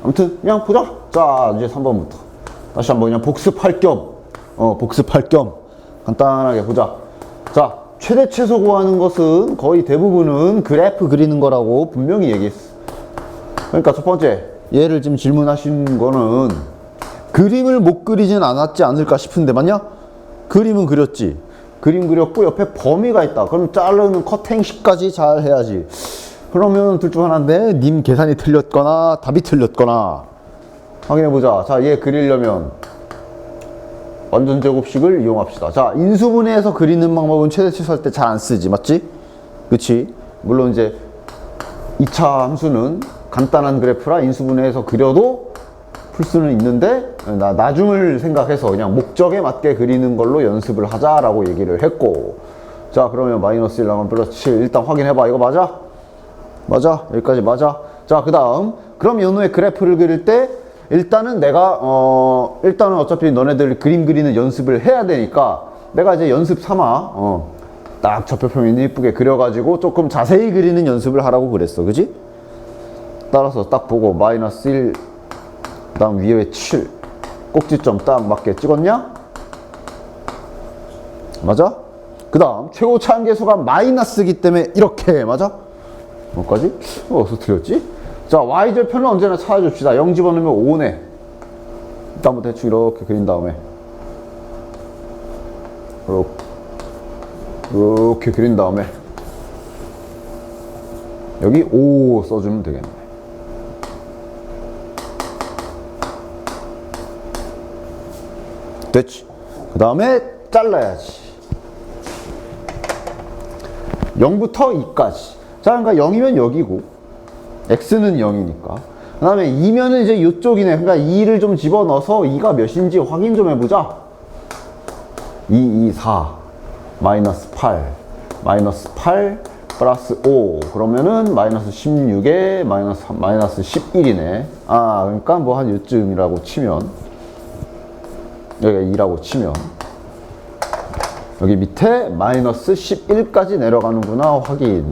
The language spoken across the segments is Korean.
아무튼 그냥 보자. 자, 이제 3번부터 다시 한번 그냥 복습할 겸 간단하게 보자. 자, 최대 최소 구하는 것은 거의 대부분은 그래프 그리는 거라고 분명히 얘기했어. 그러니까 첫 번째, 얘를 지금 질문하신 거는 그림을 못 그리진 않았지 않을까 싶은데, 맞냐? 그림은 그렸지. 그림 그렸고 옆에 범위가 있다. 그럼 자르는 커팅식까지 잘 해야지. 그러면 둘 중 하나인데 님 계산이 틀렸거나 답이 틀렸거나 확인해보자. 자, 얘 그리려면 완전 제곱식을 이용합시다. 자, 인수분해해서 그리는 방법은 최대 최소 할 때 잘 안 쓰지, 맞지? 그치? 물론 이제 2차 함수는 간단한 그래프라 인수분해해서 그려도 풀 수는 있는데 나중을 생각해서 그냥 목적에 맞게 그리는 걸로 연습을 하자라고 얘기를 했고, 자, 그러면 마이너스 1 나가면 플러스 7 일단 확인해봐. 이거 맞아? 맞아? 여기까지 맞아? 자, 그 다음 그럼 연후에 그래프를 그릴 때 일단은 내가 일단은 어차피 너네들 그림 그리는 연습을 해야 되니까 내가 이제 연습 삼아 딱 좌표평면 이쁘게 그려가지고 조금 자세히 그리는 연습을 하라고 그랬어. 그지? 따라서 딱 보고 마이너스 1 그다음 위에 7 꼭지점 딱 맞게 찍었냐? 맞아? 그 다음 최고 차항계수가 마이너스이기 때문에 이렇게 맞아? 뭐까지? 어디서 틀렸지? 자, y절편은 언제나 찾아줍시다. 0 집어넣으면 5네. 일단 뭐 대충 이렇게 그린 다음에 이렇게 그린 다음에 여기 5 써주면 되겠네. 됐지? 그 다음에 잘라야지. 0부터 2까지. 자, 그러니까 0이면 여기고 x는 0이니까 그 다음에 2면은 이제 이쪽이네. 그러니까 2를 좀 집어넣어서 2가 몇인지 확인 좀 해보자. 2, 2, 4 마이너스 8 플러스 5 그러면은 마이너스 16에 마이너스 11이네. 아, 그러니까 뭐 한 요쯤이라고 치면 여기가 2라고 치면 여기 밑에 마이너스 11까지 내려가는구나 확인.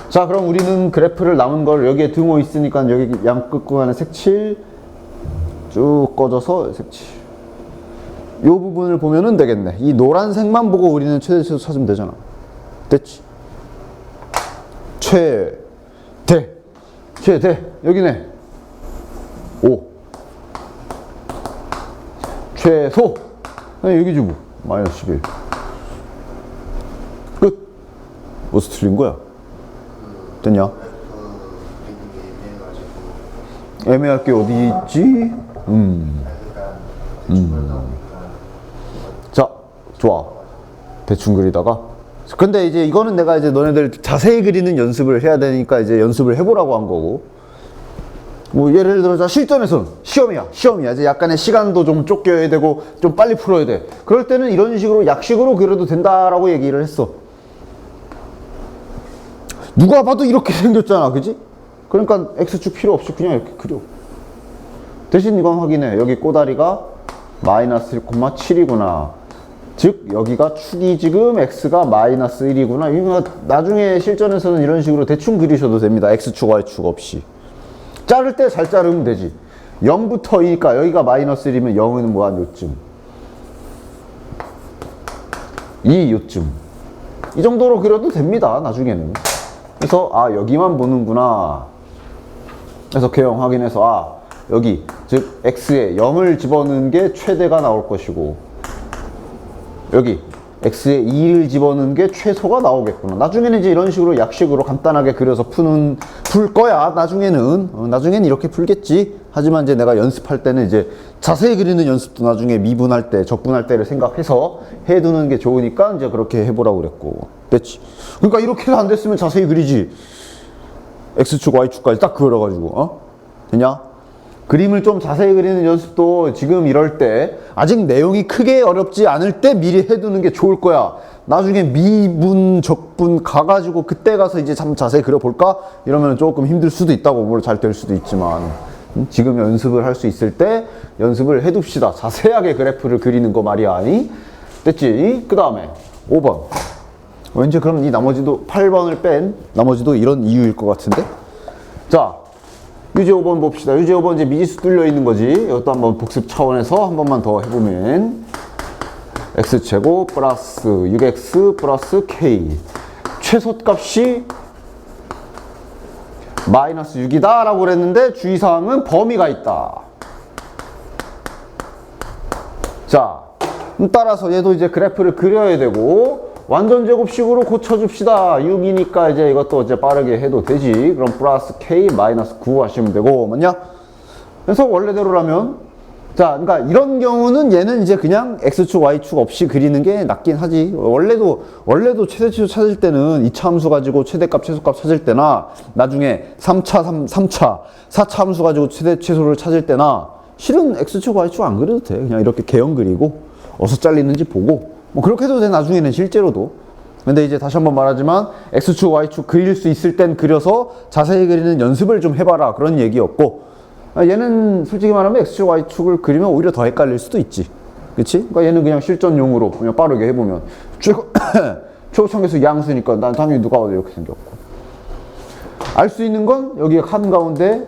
자, 그럼 우리는 그래프를 남은 걸 여기에 등호 있으니까 여기 양끝 구간에 색칠 쭉 꺼져서 색칠 이 부분을 보면은 되겠네. 이 노란색만 보고 우리는 최대 최소 찾으면 되잖아. 됐지? 최대 여기네. 5 최소 여기지 뭐 마이너스 11 끝. 뭐서 틀린 거야? 됐냐? 애매할 게 어디 있지? 자, 좋아. 대충 그리다가 근데 이제 이거는 내가 이제 너네들 자세히 그리는 연습을 해야 되니까 이제 연습을 해보라고 한 거고, 뭐 예를 들어 자 실전에서는 시험이야 이제 약간의 시간도 좀 쫓겨야 되고 좀 빨리 풀어야 돼. 그럴 때는 이런 식으로 약식으로 그려도 된다라고 얘기를 했어. 누가 봐도 이렇게 생겼잖아, 그지? 그러니까 x축 필요 없이 그냥 이렇게 그려. 대신 이건 확인해. 여기 꼬다리가 마이너스 1,7이구나. 즉 여기가 축이 지금 x가 마이너스 1이구나. 이거 나중에 실전에서는 이런 식으로 대충 그리셔도 됩니다. x축, y축 없이. 자를 때 잘 자르면 되지. 0부터 2니까 여기가 마이너스 1이면 0은 뭐 한 요쯤 2 요쯤 이 정도로 그려도 됩니다, 나중에는. 그래서 아, 여기만 보는구나. 그래서 개형 확인해서 아, 여기 즉 x에 0을 집어넣는 게 최대가 나올 것이고 여기 x에 2를 집어넣는 게 최소가 나오겠구나. 나중에는 이제 이런 식으로 약식으로 간단하게 그려서 풀 거야. 나중에는 이렇게 풀겠지. 하지만 이제 내가 연습할 때는 이제 자세히 그리는 연습도 나중에 미분할 때, 적분할 때를 생각해서 해두는 게 좋으니까 이제 그렇게 해보라고 그랬고. 됐지? 그러니까 이렇게도 안 됐으면 자세히 그리지. x축, y축까지 딱 그려가지고, 됐냐? 그림을 좀 자세히 그리는 연습도 지금 이럴 때 아직 내용이 크게 어렵지 않을 때 미리 해두는 게 좋을 거야. 나중에 미분, 적분 가가지고 그때 가서 이제 참 자세히 그려볼까? 이러면 조금 힘들 수도 있다고, 물론 잘 될 수도 있지만 지금 연습을 할 수 있을 때 연습을 해둡시다. 자세하게 그래프를 그리는 거 말이야. 아니? 됐지? 그 다음에 5번. 왠지 그럼 이 나머지도 8번을 뺀 나머지도 이런 이유일 것 같은데? 자, 유제 5번 봅시다. 유제 5번 이제 미지수 뚫려 있는 거지. 이것도 한번 복습 차원에서 한 번만 더 해보면 x제곱 플러스 6x 플러스 k 최소값이 마이너스 6이다 라고 그랬는데 주의사항은 범위가 있다. 자, 따라서 얘도 이제 그래프를 그려야 되고 완전 제곱식으로 고쳐줍시다. 6이니까 이제 이것도 이제 빠르게 해도 되지. 그럼 플러스 k 마이너스 9 하시면 되고 맞냐? 그래서 원래대로라면 자, 그러니까 이런 경우는 얘는 이제 그냥 x축 y축 없이 그리는 게 낫긴 하지. 원래도 최대 최소 찾을 때는 2차 함수 가지고 최대값 최소값 찾을 때나 나중에 3차 4차 함수 가지고 최대 최소를 찾을 때나 실은 x축 y축 안 그려도 돼. 그냥 이렇게 개형 그리고 어디서 잘리는지 보고 뭐 그렇게 해도 돼. 나중에는 실제로도. 근데 이제 다시 한번 말하지만 x축 y축 그릴 수 있을 땐 그려서 자세히 그리는 연습을 좀 해봐라 그런 얘기였고, 얘는 솔직히 말하면 x축 y축을 그리면 오히려 더 헷갈릴 수도 있지. 그치? 그러니까 얘는 그냥 실전용으로 그냥 빠르게 해보면 최고청계수 양수니까 난 당연히 누가 와도 이렇게 생겼고, 알 수 있는 건 여기 한가운데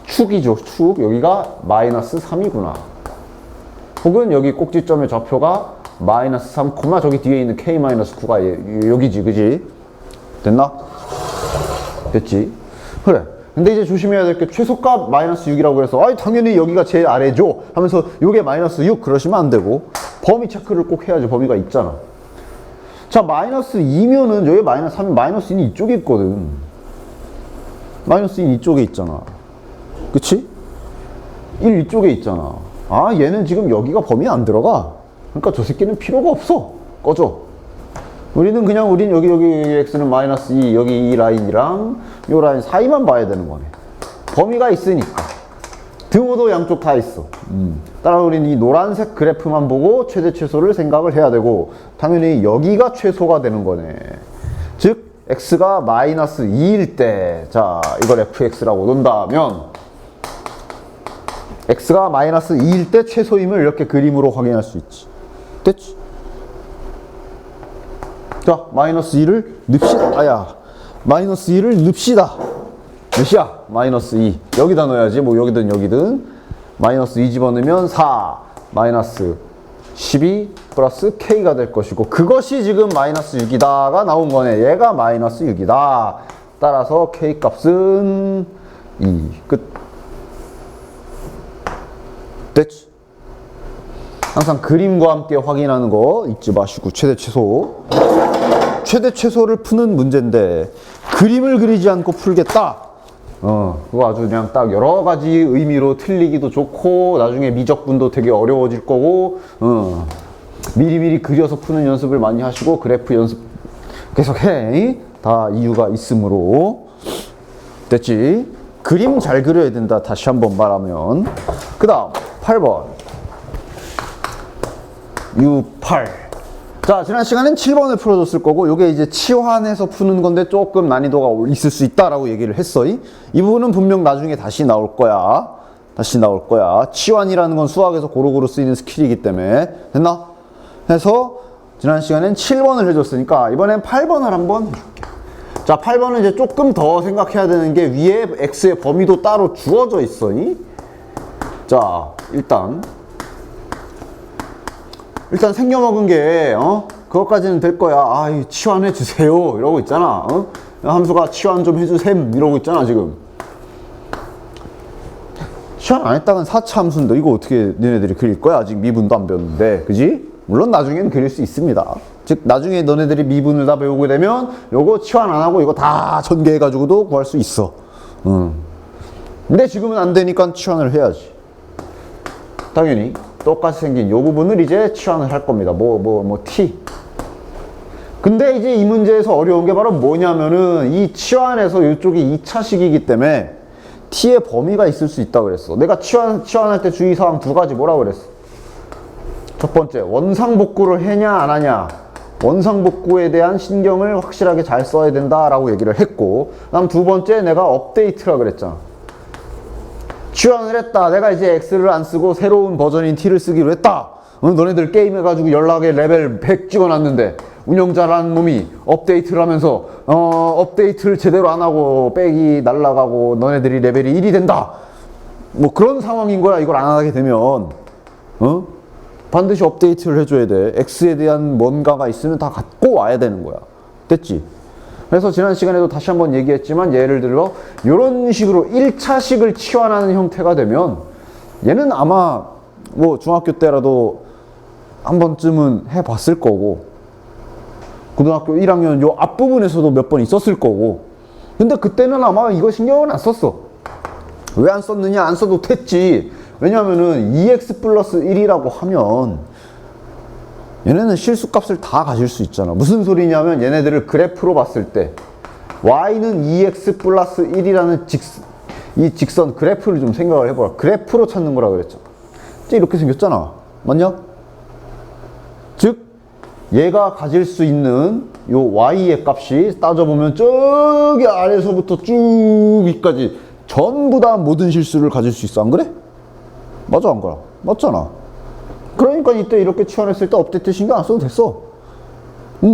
축이죠. 축. 여기가 마이너스 3이구나. 혹은 여기 꼭지점의 좌표가 마이너스 3, 저기 뒤에 있는 k-9가 여기지. 그지? 됐나? 됐지? 그래. 근데 이제 조심해야 될 게 최소값 마이너스 6이라고 해서 아이 당연히 여기가 제일 아래죠 하면서 요게 마이너스 6 그러시면 안 되고 범위 체크를 꼭 해야죠. 범위가 있잖아. 자, 마이너스 2면은 여기 마이너스 3면 마이너스 2는 이쪽에 있거든. 마이너스 2는 이쪽에 있잖아. 그치? 1 이쪽에 있잖아. 아, 얘는 지금 여기가 범위 안 들어가. 그러니까 저 새끼는 필요가 없어. 꺼져. 우린 여기 x는 마이너스 2, 여기 이 라인이랑 이 라인 사이만 봐야 되는 거네. 범위가 있으니까. 등호도 양쪽 다 있어. 따라서 우리는 이 노란색 그래프만 보고 최대 최소를 생각을 해야 되고, 당연히 여기가 최소가 되는 거네. 즉 x가 마이너스 2일 때, 자, 이걸 fx라고 놓는다면 x가 마이너스 2일 때 최소임을 이렇게 그림으로 확인할 수 있지. 됐지? 자, 마이너스 2를 넣읍시다. 마이너스 2를 넣읍시다. 몇이야? 마이너스 2. 여기다 넣어야지. 뭐 여기든. 마이너스 2 집어넣으면 4. 마이너스 12 플러스 k가 될 것이고, 그것이 지금 마이너스 6이다가 나온 거네. 얘가 마이너스 6이다. 따라서 k 값은 2. 끝. 됐지? 항상 그림과 함께 확인하는 거 잊지 마시고, 최대 최소를 푸는 문제인데 그림을 그리지 않고 풀겠다. 그거 아주 그냥 딱 여러 가지 의미로 틀리기도 좋고 나중에 미적분도 되게 어려워질 거고, 미리미리 그려서 푸는 연습을 많이 하시고 그래프 연습 계속 해. 다 이유가 있으므로. 됐지? 그림 잘 그려야 된다. 다시 한번 말하면. 그 다음 8번 U8. 자, 지난 시간엔 7번을 풀어줬을 거고, 요게 이제 치환해서 푸는 건데 조금 난이도가 있을 수 있다라고 얘기를 했어. 이 부분은 분명 나중에 다시 나올 거야. 치환이라는 건 수학에서 고루고루 쓰이는 스킬이기 때문에. 됐나? 해서 지난 시간엔 7번을 해줬으니까 이번엔 8번을 한번 해줄게. 자, 8번은 이제 조금 더 생각해야 되는 게 위에 x의 범위도 따로 주어져 있어. 자, 일단 생겨먹은 게, 그것까지는 될 거야. 아, 치환해 주세요. 이러고 있잖아. 함수가 치환 좀 해주셈. 이러고 있잖아, 지금. 치환 안 했다간 4차 함수인데, 이거 어떻게 너네들이 그릴 거야? 아직 미분도 안 배웠는데. 그지? 물론 나중에는 그릴 수 있습니다. 즉, 나중에 너네들이 미분을 다 배우게 되면, 요거 치환 안 하고 이거 다 전개해가지고도 구할 수 있어. 근데 지금은 안 되니까 치환을 해야지. 당연히. 똑같이 생긴 이 부분을 이제 치환을 할 겁니다. t. 근데 이제 이 문제에서 어려운 게 바로 뭐냐면은 이 치환에서 이쪽이 2차식이기 때문에 t의 범위가 있을 수 있다고 그랬어. 내가 치환할 때 주의사항 두 가지 뭐라고 그랬어? 첫 번째, 원상복구를 해냐 안 하냐. 원상복구에 대한 신경을 확실하게 잘 써야 된다라고 얘기를 했고, 그다음 두 번째 내가 업데이트라 그랬잖아. 치환을 했다. 내가 이제 X를 안 쓰고 새로운 버전인 T를 쓰기로 했다. 너네들 게임해가지고 연락에 레벨 100 찍어놨는데 운영자라는 놈이 업데이트를 하면서 업데이트를 제대로 안 하고 백이 날아가고 너네들이 레벨이 1이 된다. 뭐 그런 상황인 거야. 이걸 안 하게 되면 반드시 업데이트를 해줘야 돼. X에 대한 뭔가가 있으면 다 갖고 와야 되는 거야. 됐지? 그래서 지난 시간에도 다시 한번 얘기했지만 예를 들어 이런 식으로 1차식을 치환하는 형태가 되면 얘는 아마 뭐 중학교 때라도 한 번쯤은 해봤을 거고 고등학교 1학년 요 앞부분에서도 몇 번 있었을 거고 근데 그때는 아마 이거 신경을 안 썼어. 왜 안 썼느냐? 안 써도 됐지. 왜냐면은 2x 플러스 1이라고 하면 얘네는 실수값을 다 가질 수 있잖아. 무슨 소리냐면 얘네들을 그래프로 봤을 때 y는 2x 플러스 1이라는 이 직선 그래프를 좀 생각을 해보라. 그래프로 찾는 거라 그랬잖아. 이렇게 생겼잖아. 맞냐? 즉 얘가 가질 수 있는 요 y의 값이 따져보면 저기 아래서부터 쭉 위까지 전부 다 모든 실수를 가질 수 있어. 안 그래? 맞아 안 그래? 맞잖아. 그러니까 이때 이렇게 치환했을 때 업데이트 신경 안 써도 됐어.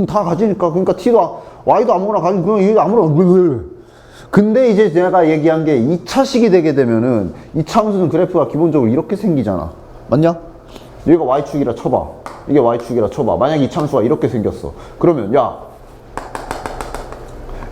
다 가지니까. 그러니까 t도 y도 아무거나 가지고 그냥 얘도 아무거나. 근데 이제 내가 얘기한 게 2차식이 되게 되면은 이 함수는 그래프가 기본적으로 이렇게 생기잖아. 맞냐? 여기가 y축이라 쳐봐. 이게 y축이라 쳐봐. 만약 이 함수가 이렇게 생겼어. 그러면 야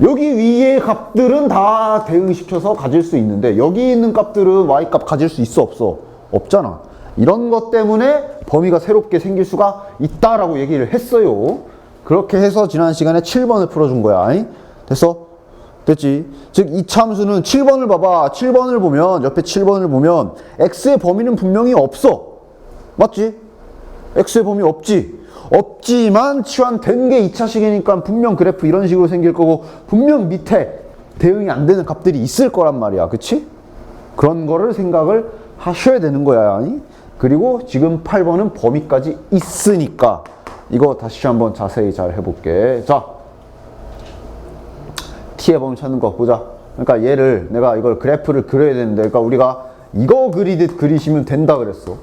여기 위의 값들은 다 대응시켜서 가질 수 있는데 여기 있는 값들은 y값 가질 수 있어 없어? 없잖아. 이런 것 때문에 범위가 새롭게 생길 수가 있다라고 얘기를 했어요. 그렇게 해서 지난 시간에 7번을 풀어준 거야. 됐어? 됐지? 즉 이 함수는 7번을 봐봐. 7번을 보면 옆에 7번을 보면 x의 범위는 분명히 없어. 맞지? x의 범위 없지? 없지만 치환된 게 2차식이니까 분명 그래프 이런 식으로 생길 거고 분명 밑에 대응이 안 되는 값들이 있을 거란 말이야. 그치? 그런 거를 생각을 하셔야 되는 거야. 그리고 지금 8번은 범위까지 있으니까 이거 다시 한번 자세히 잘 해볼게. 자, t의 범위 찾는 거 보자. 그러니까 얘를 내가 이걸 그래프를 그려야 되는데 그러니까 우리가 이거 그리듯 그리시면 된다 그랬어.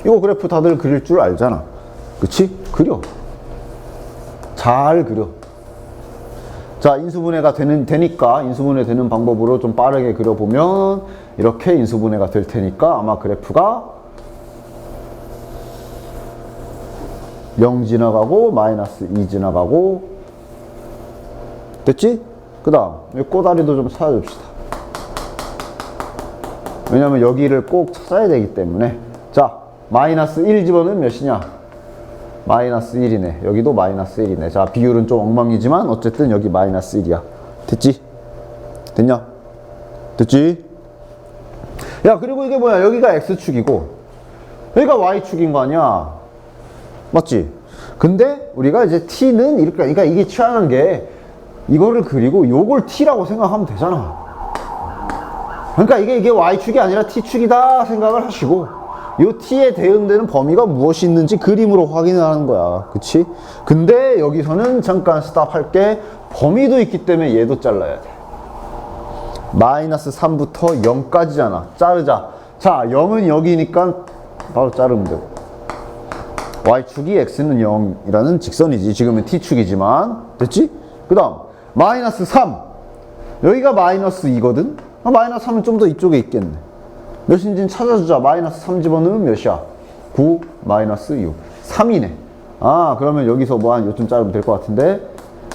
이거 그래프 다들 그릴 줄 알잖아. 그치? 그려. 잘 그려. 자, 인수분해가 되니까 인수분해 되는 방법으로 좀 빠르게 그려보면 이렇게 인수분해가 될 테니까 아마 그래프가 0 지나가고 마이너스 2 지나가고 됐지? 그 다음 꼬다리도 좀 찾아줍시다. 왜냐면 여기를 꼭 찾아야 되기 때문에. 자, 마이너스 1 집어넣으면 몇이냐? 마이너스 1이네. 여기도 마이너스 1이네. 자, 비율은 좀 엉망이지만 어쨌든 여기 마이너스 1이야. 됐지? 됐냐? 됐지? 야, 그리고 이게 뭐야? 여기가 x축이고 여기가 y축인 거 아니야? 맞지? 근데 우리가 이제 t는 이렇게, 그러니까 이게 취향한 게 이거를 그리고 요걸 t라고 생각하면 되잖아. 그러니까 이게 y축이 아니라 t축이다 생각을 하시고 요 t에 대응되는 범위가 무엇이 있는지 그림으로 확인을 하는 거야. 그치? 근데 여기서는 잠깐 스탑할게. 범위도 있기 때문에 얘도 잘라야 돼. 마이너스 3부터 0까지잖아. 자르자. 자, 0은 여기니까 바로 자르면 되고 y축이 x는 0이라는 직선이지. 지금은 t축이지만. 됐지? 그 다음 마이너스 3 여기가 마이너스 2거든? 마이너스 3은 좀 더 이쪽에 있겠네. 몇인지는 찾아주자. 마이너스 3 집어넣으면 몇이야? 9 마이너스 6 3이네. 아, 그러면 여기서 뭐 한 요쯤 자르면 될 것 같은데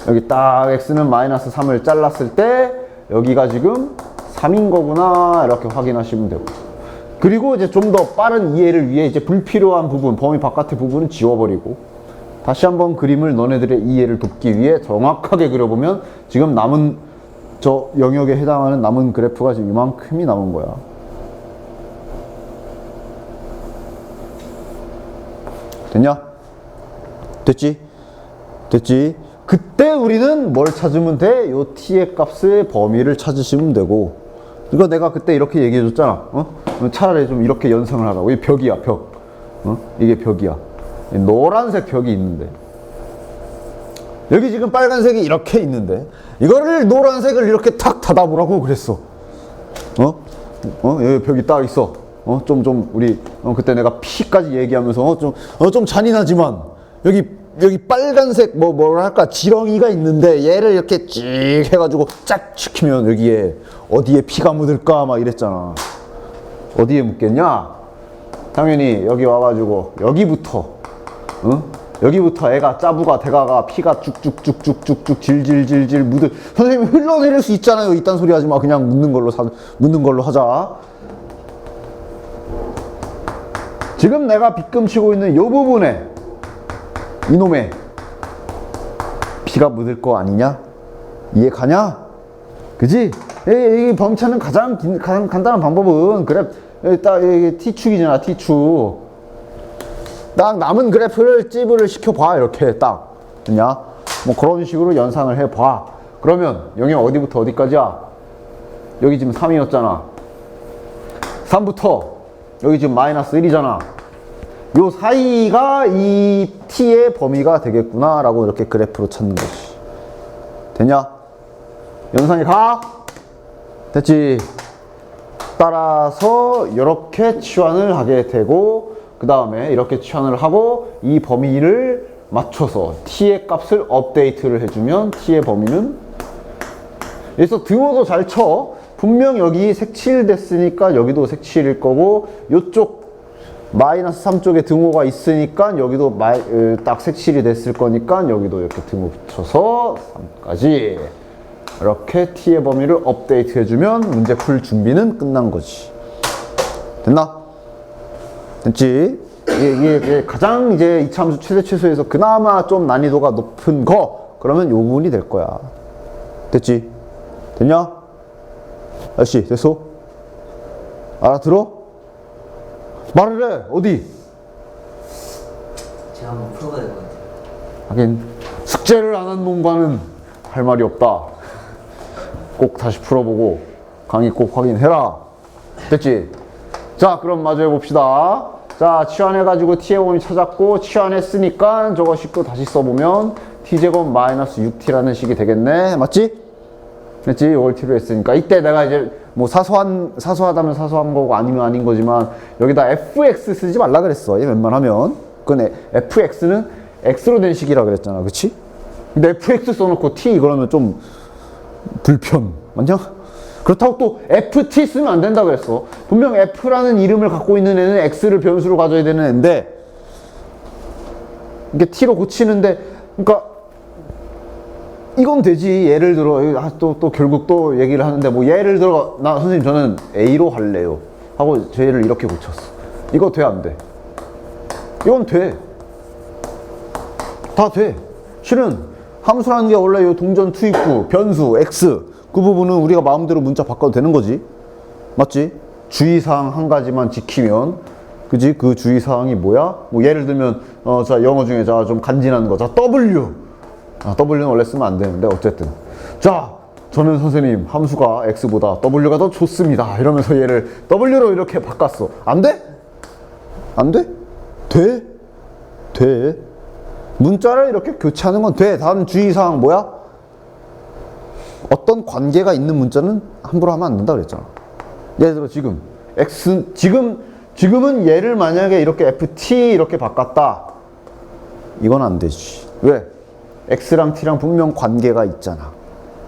여기 딱 x는 마이너스 3을 잘랐을 때 여기가 지금 3인 거구나 이렇게 확인하시면 되고 그리고 이제 좀 더 빠른 이해를 위해 이제 불필요한 부분 범위 바깥의 부분은 지워버리고 다시 한번 그림을 너네들의 이해를 돕기 위해 정확하게 그려보면 지금 남은 저 영역에 해당하는 남은 그래프가 지금 이만큼이 남은 거야. 됐냐? 됐지? 됐지? 그때 우리는 뭘 찾으면 돼? 요 t의 값의 범위를 찾으시면 되고 이거 내가 그때 이렇게 얘기해 줬잖아. 차라리 좀 이렇게 연상을 하라고. 이게 벽이야, 벽. 이게 벽이야. 노란색 벽이 있는데 여기 지금 빨간색이 이렇게 있는데 이거를 노란색을 이렇게 탁 닫아보라고 그랬어. 여기 벽이 딱 있어. 우리 그때 내가 P까지 얘기하면서 좀 잔인하지만 여기 여기 빨간색 뭐랄까 지렁이가 있는데 얘를 이렇게 찍 해가지고 짝 시키면 여기에 어디에 피가 묻을까 막 이랬잖아. 어디에 묻겠냐? 당연히 여기 와가지고 여기부터, 응? 여기부터 애가 짜부가 대가가 피가 쭉쭉쭉쭉쭉쭉 질질질질 묻을. 선생님이 흘러내릴 수 있잖아요. 이딴 소리 하지 마. 그냥 묻는 걸로 하자. 지금 내가 빗금 치고 있는 요 부분에 이놈의 피가 묻을 거 아니냐? 이해 가냐? 그지? 이 범위 찾는 가장 간단한 방법은 딱 T축이잖아. T축. 딱 남은 그래프를 찌부를 시켜봐. 이렇게 딱. 됐냐? 뭐 그런 식으로 연상을 해봐. 그러면 영역 어디부터 어디까지야? 여기 지금 3이었잖아. 3부터 여기 지금 마이너스 1이잖아. 요 사이가 이 t의 범위가 되겠구나 라고 이렇게 그래프로 찾는 거지. 됐냐? 연상이 가? 됐지? 따라서 이렇게 치환을 하게 되고 그 다음에 이렇게 치환을 하고 이 범위를 맞춰서 t의 값을 업데이트를 해주면 t의 범위는, 그래서 등호도 잘 쳐. 분명 여기 색칠됐으니까 여기도 색칠일 거고, 요쪽 마이너스 3 쪽에 등호가 있으니까 여기도 딱 색칠이 됐을 거니까 여기도 이렇게 등호 붙여서 3까지 이렇게 t의 범위를 업데이트 해주면 문제 풀 준비는 끝난 거지. 됐나? 됐지? 이게 가장 이제 이차함수 최대 최소에서 그나마 좀 난이도가 높은 거, 그러면 요 부분이 될 거야. 됐지? 됐냐? 아저씨 됐어? 알아들어? 말을 해. 어디? 제가 한번 풀어봐야 될 것 같아요. 하긴 숙제를 안 한 놈과는 할 말이 없다. 꼭 다시 풀어보고 강의 꼭 확인해라. 됐지? 자, 그럼 마저 해봅시다. 자, 치환해가지고 t의 범위 찾았고, 치환했으니까 저거 식도 다시 써보면 t제곱 마이너스 6t라는 식이 되겠네. 맞지? 됐지? 이걸 t로 했으니까 이때 내가 이제 뭐 사소하다면 사소한 거고 아니면 아닌 거지만 여기다 fx 쓰지 말라 그랬어. 얘 웬만하면. 그건 fx는 x로 된 식이라 그랬잖아. 그치? 근데 fx 써놓고 t 그러면 좀 불편. 맞냐? 그렇다고 또 ft 쓰면 안 된다 그랬어. 분명 f라는 이름을 갖고 있는 애는 x를 변수로 가져야 되는 애인데 이게 t로 고치는데, 그러니까 이건 되지. 예를 들어 또 결국 또 얘기를 하는데, 뭐 예를 들어 나 선생님 저는 A로 할래요 하고 쟤를 이렇게 고쳤어. 이거 돼 안 돼? 이건 돼. 다 돼. 실은 함수라는 게 원래 요 동전 투입구 변수 x 그 부분은 우리가 마음대로 문자 바꿔도 되는 거지. 맞지? 주의사항 한 가지만 지키면, 그지? 그 주의사항이 뭐야? 뭐 예를 들면 자 영어 중에 자 좀 간지나는 거, 자 W. W는 원래 쓰면 안 되는데 어쨌든, 자 저는 선생님 함수가 x보다 w가 더 좋습니다 이러면서 얘를 w로 이렇게 바꿨어. 안 돼? 안 돼? 돼? 돼. 문자를 이렇게 교체하는 건 돼. 다음 주의사항 뭐야? 어떤 관계가 있는 문자는 함부로 하면 안 된다 그랬잖아. 예를 들어 지금 x 지금은 얘를 만약에 이렇게 ft 이렇게 바꿨다, 이건 안 되지. 왜? x랑 t랑 분명 관계가 있잖아.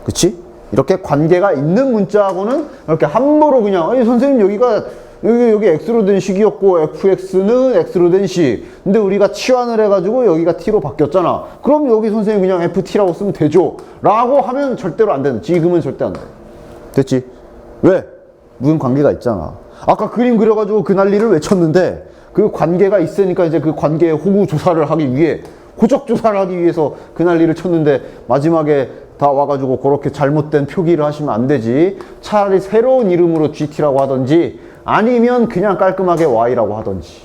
그치? 이렇게 관계가 있는 문자하고는 이렇게 함부로 그냥 아니 선생님 여기 x로 된 식이었고 fx는 x로 된 식, 근데 우리가 치환을 해가지고 여기가 t로 바뀌었잖아. 그럼 여기 선생님 그냥 ft라고 쓰면 되죠 라고 하면 절대로 안 되는. 지금은 절대 안 돼. 됐지? 왜? 무슨 관계가 있잖아. 아까 그림 그려가지고 그 난리를 외쳤는데 그 관계가 있으니까 이제 그 관계의 호구 조사를 하기 위해, 호적 조사를 하기 위해서 그 난리를 쳤는데 마지막에 다 와가지고 그렇게 잘못된 표기를 하시면 안 되지. 차라리 새로운 이름으로 GT라고 하던지 아니면 그냥 깔끔하게 Y라고 하던지.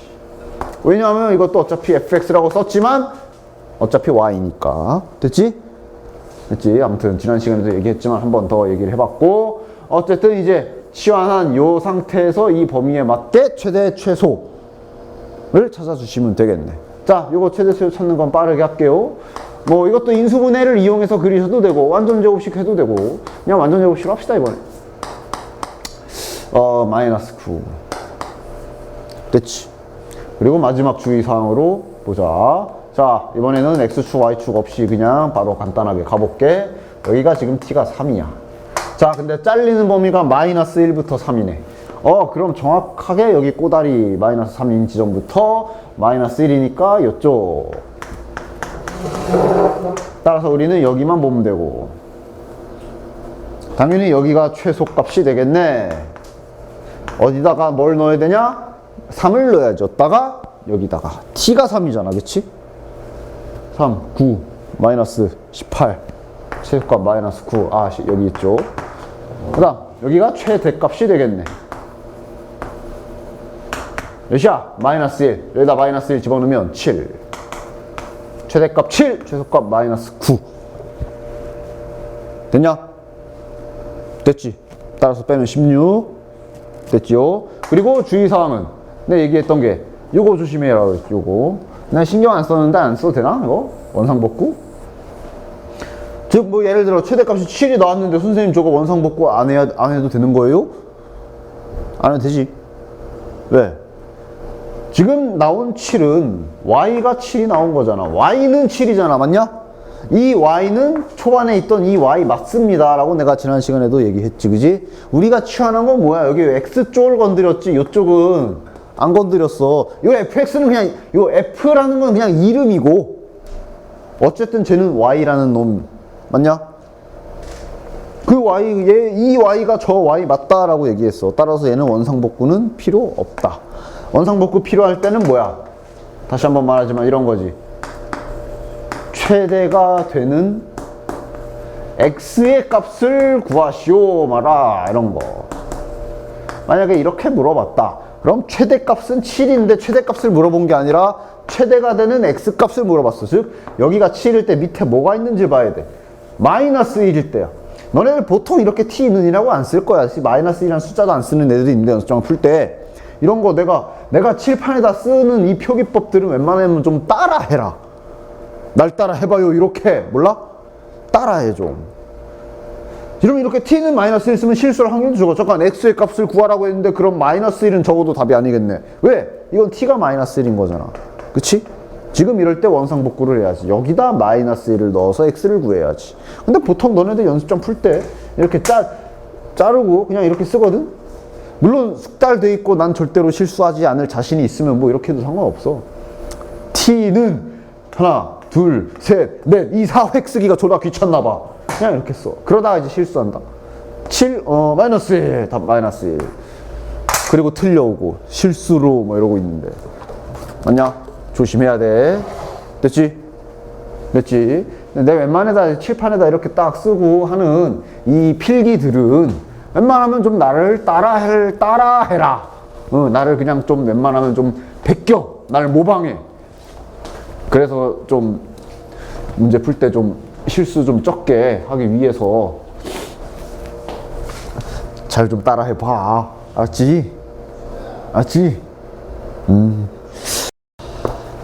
왜냐하면 이것도 어차피 FX라고 썼지만 어차피 Y니까. 됐지? 됐지? 아무튼 지난 시간에도 얘기했지만 한 번 더 얘기를 해봤고, 어쨌든 이제 치환한 요 상태에서 이 범위에 맞게 최대 최소를 찾아주시면 되겠네. 자, 요거 최대 최소 찾는 건 빠르게 할게요. 뭐 이것도 인수분해를 이용해서 그리셔도 되고 완전 제곱식 해도 되고, 그냥 완전 제곱식 합시다 이번에. 마이너스 9 됐지. 그리고 마지막 주의사항으로 보자. 자, 이번에는 X축, Y축 없이 그냥 바로 간단하게 가볼게. 여기가 지금 T가 3이야. 자, 근데 잘리는 범위가 마이너스 1부터 3이네. 그럼 정확하게 여기 꼬다리 마이너스 3인 지점부터 마이너스 1이니까 이쪽. 따라서 우리는 여기만 보면 되고. 당연히 여기가 최소값이 되겠네. 어디다가 뭘 넣어야 되냐? 3을 넣어야지. 여기다가 여기다가 T가 3이잖아, 그치? 3, 9, 마이너스 18 최소값 마이너스 9. 여기 있죠. 그 다음 여기가 최대값이 되겠네. 몇이야? 마이너스 1. 여기다 마이너스 1 집어넣으면 7. 최대값 7, 최소값 마이너스 9. 됐냐? 됐지? 따라서 빼면 16. 됐지요? 그리고 주의사항은 내가 얘기했던 게 요거 조심해라 그랬지. 요거 난 신경 안 썼는데 안 써도 되나? 이거? 원상복구? 즉 뭐 예를 들어 최대값이 7이 나왔는데 선생님 저거 원상복구 안 해도 되는 거예요? 안 해도 되지. 왜? 지금 나온 7은 y가 7이 나온 거잖아. y는 7이잖아. 맞냐? 이 y는 초반에 있던 이 y 맞습니다 라고 내가 지난 시간에도 얘기했지, 그지? 우리가 취하는 건 뭐야? 여기 x쪽을 건드렸지. 이쪽은 안 건드렸어. 이 fx는 그냥 이 f라는 건 그냥 이름이고 어쨌든 쟤는 y라는 놈 맞냐? 그 y, 이 y가 저 y 맞다라고 얘기했어. 따라서 얘는 원상복구는 필요 없다. 원상복구 필요할 때는 뭐야? 다시 한번 말하지만 이런 거지. 최대가 되는 x의 값을 구하시오 마라, 이런 거. 만약에 이렇게 물어봤다. 그럼 최대값은 7인데 최대값을 물어본 게 아니라 최대가 되는 x값을 물어봤어. 즉 여기가 7일 때 밑에 뭐가 있는지 봐야 돼. 마이너스 1일 때야. 너네들 보통 이렇게 t 있는 이라고 안 쓸 거야. 마이너스 1이라는 숫자도 안 쓰는 애들이 있는데 연습장을 풀 때 이런 거 내가 칠판에다 쓰는 이 표기법들은 웬만하면 좀 따라해라. 날 따라 해봐요. 이렇게 몰라? 따라해 좀. 이러면 이렇게 t는 마이너스 1 쓰면 실수할 확률도 적어. 잠깐 x의 값을 구하라고 했는데 그럼 마이너스 1은 적어도 답이 아니겠네. 왜? 이건 t가 마이너스 1인 거잖아. 그치? 지금 이럴 때 원상복구를 해야지. 여기다 마이너스 1을 넣어서 x를 구해야지. 근데 보통 너네들 연습장 풀 때 이렇게 자르고 그냥 이렇게 쓰거든? 물론 숙달돼 있고 난 절대로 실수하지 않을 자신이 있으면 뭐 이렇게 해도 상관없어. t는 하나, 둘, 셋, 넷, 2, 4획 쓰기가 졸라 귀찮나 봐. 그냥 이렇게 써. 그러다가 이제 실수한다. 7, 마이너스 1, 답 마이너스 1. 그리고 틀려오고 실수로 뭐 이러고 있는데. 맞냐? 조심해야 돼. 됐지? 됐지? 내 웬만해다 칠판에다 이렇게 딱 쓰고 하는 이 필기들은 웬만하면 좀 나를 따라해라. 나를 그냥 좀 웬만하면 좀 베껴. 나를 모방해. 그래서 좀 문제 풀 때 좀 실수 좀 적게 하기 위해서 잘 좀 따라해 봐. 알았지? 알았지?